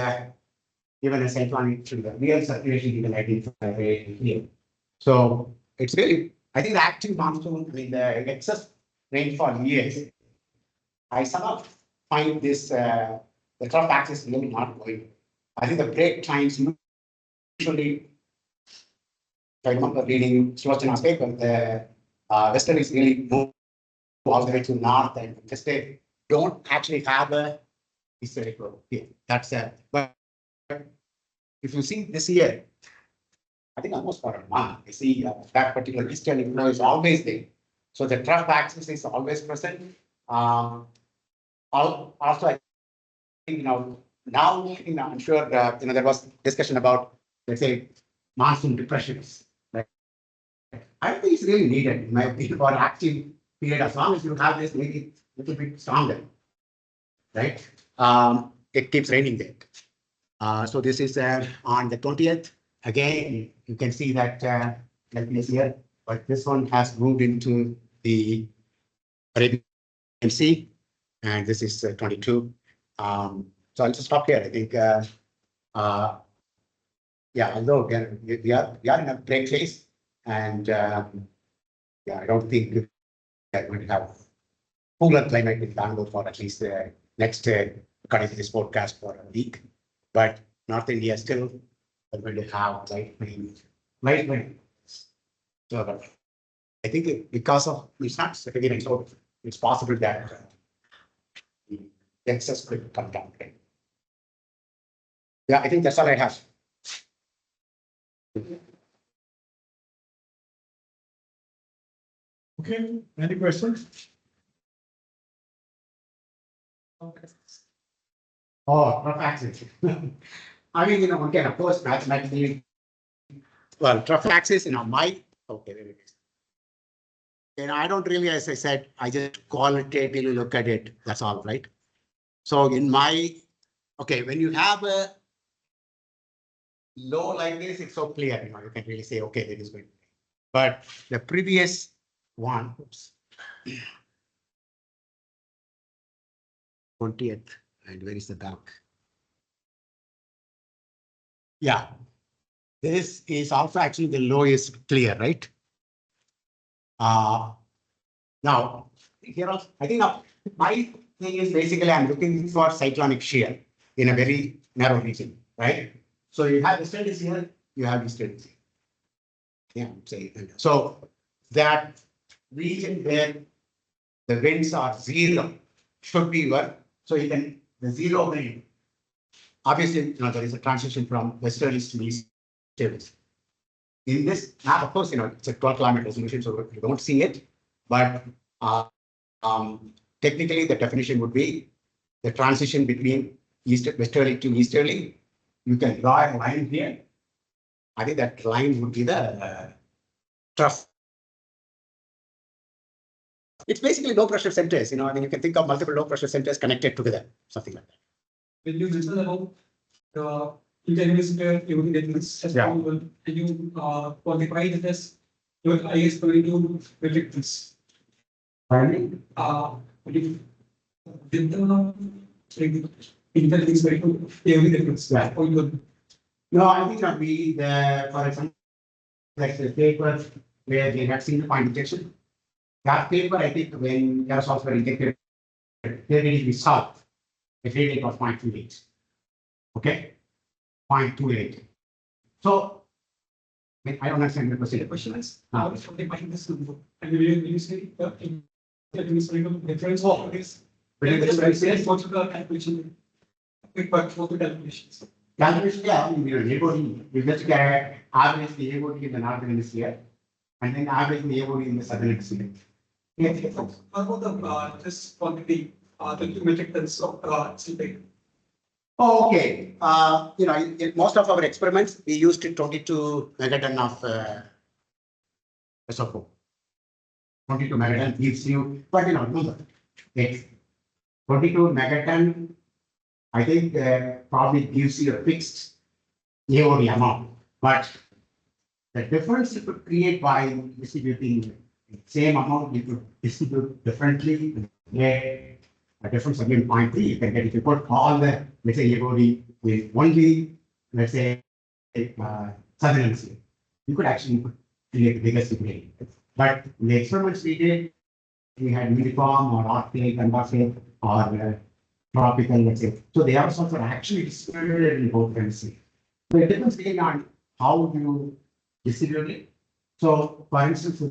even a cyclonic real circulation you can identify here. So it's really, I think the active monsoon with the excess rainfall years, I somehow find this the trough axis really not going. I think the break times usually, if I remember reading Slochana's paper, the western is really move all the way to north, and just they don't actually have a easterly flow here. That's but if you see this year, I think almost for a month, you see that particular easterly flow is always there. So the trough axis is always present. Also, I think, now I'm sure there was discussion about, let's say, monsoon depressions. Right? I don't think it's really needed, in my opinion, for active period. As long as you have this, maybe a little bit stronger, right? It keeps raining there. So this is on the 20th. Again, you can see that LPS here, but this one has moved into the Arabian Sea, and this is 22. So I'll just stop here. I think, yeah, although we are in a break phase, and yeah, I don't think we are going to have cooler climate in Bangalore for at least next, according to this forecast, for a week. But North India still are going to have light rain. So I think because of it's not heavy rain, so it's possible that the excess could come down. Yeah, I think that's all I have. Okay, any questions? Oh, trough axis. I mean, one can, of course, mathematically. Well, trough axis, my, okay, there it is. I don't really, as I said, I just qualitatively look at it. That's all, right? So in my, okay, when you have a low like this, it's so clear, you can really say, okay, there is going to be. But the previous one, oops, 20th, and where is the back? Yeah, this is also actually the low is clear, right? Now, here also, I think now my thing is basically I'm looking for cyclonic shear in a very narrow region, right? So you have easterlies here, you have easterlies here. Yeah, say so that region where the winds are zero should be what? So you can the zero wind. Obviously, there is a transition from westerlies to easterlies. In this map, of course, it's a 12-kilometer resolution, so you don't see it. But technically, the definition would be the transition between westerly to easterly. You can draw a line here. I think that line would be the trough. It's basically low pressure centers. I mean, you can think of multiple low pressure centers connected together, something like that. Will you listen about the you can use your difference as Yeah. possible. And you quantify this your IS 22 predictors. Finally, With the intelligence very good, every difference. Yeah. Or you no, I think that for example, like the paper where they have single point detection, that paper, I think when aerosols were injected, they really solved. The rate was 0.28. Okay, 0.28. So, I don't understand the the question. question is how should they find this number? And you say difference of this. Between the two Yes, what's the calculation? Quick work for the calculations. Calculation, yeah, AOD, you just get average the AOD in the northern hemisphere, and then average the AOD in the southern hemisphere. How about the this quantity, the metric tons of silver? Oh, okay. In most of our experiments, we used 22 megaton of SO4. 22 megaton gives you, but remember, it's 22 megaton, I think probably gives you a fixed AOD amount, but the difference you could create by distributing the same amount, you could distribute differently, get a difference again 0.3. You can get if you put all the, let's say, AOD with only, let's say, southern hemisphere, you could actually create the biggest degree. But in the experiments we did, we had uniform or Arctic, Antarctic, or tropical, let's say. So the aerosols are actually distributed in both hemispheres. So it depends again on how you distribute it. So, for instance,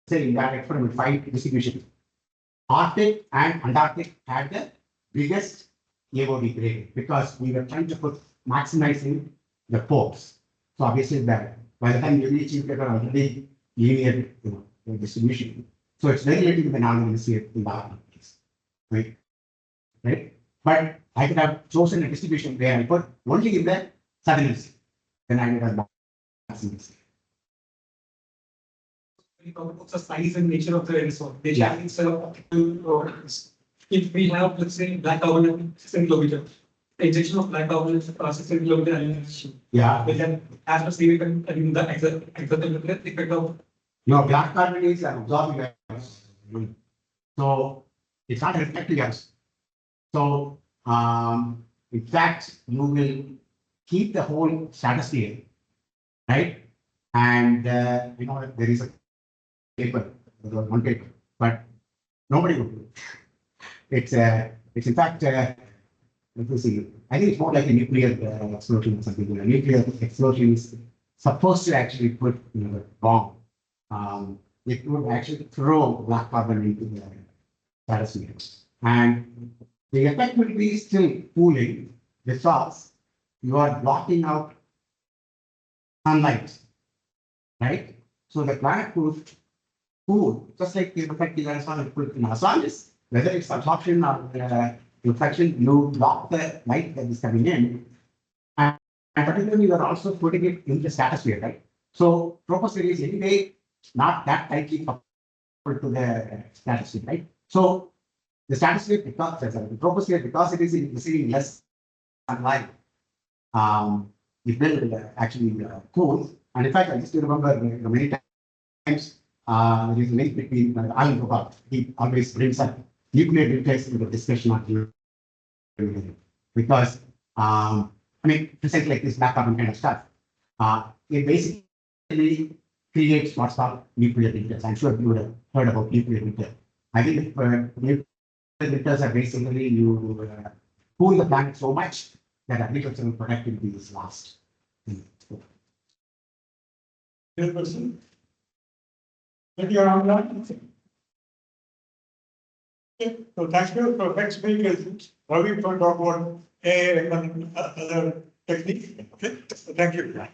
say in that experiment, 5 distribution, Arctic and Antarctic had the biggest AOD grade because we were trying to put maximizing the ports. So obviously that by the time you reach it, you're already linear distribution. So it's very related to the northern hemisphere in that case. Right? Right? But I could have chosen a distribution where I put only in the southern hemisphere. Then I would have maximized. Of the size and nature of the aerosol. They Yeah. it's if we have, let's say, black carbon 6 kilometer, the injection of black carbon 6 kilometer injection. Yeah. Will then have a significant in the exact effect of No, black carbon is an absorbing gas. So it's not a reflecting gas. So in fact, you will keep the whole stratosphere, right? And there is a paper, there was one paper, but nobody would do it. It's in fact, let me see. I think it's more like a nuclear explosion or something. A nuclear explosion is supposed to actually put the bomb. It would actually throw black carbon into the stratosphere, and the effect will be still cooling because you are blocking out sunlight, right? So the planet could cool, just like the effect the aerosol put in aerosol is, whether it's absorption or reflection, you block the light that is coming in, and particularly you are also putting it in the stratosphere, right? So troposphere is anyway not that tightly coupled to the stratosphere, right? So the stratosphere, because the troposphere, because it is receiving less sunlight, it will actually cool. And in fact, I just remember many times there is a link between Alan Robert. He always brings up nuclear winter in the discussion on nuclear, because precisely like this black carbon kind of stuff, it basically creates what's called nuclear winters. I'm sure you would have heard about nuclear winter. I think if nuclear winters are basically you cool the planet so much that agricultural productivity is lost. your person. If you're online. Okay, so thank you. So next week is Ravi to talk about AI and other techniques. Okay, so thank you.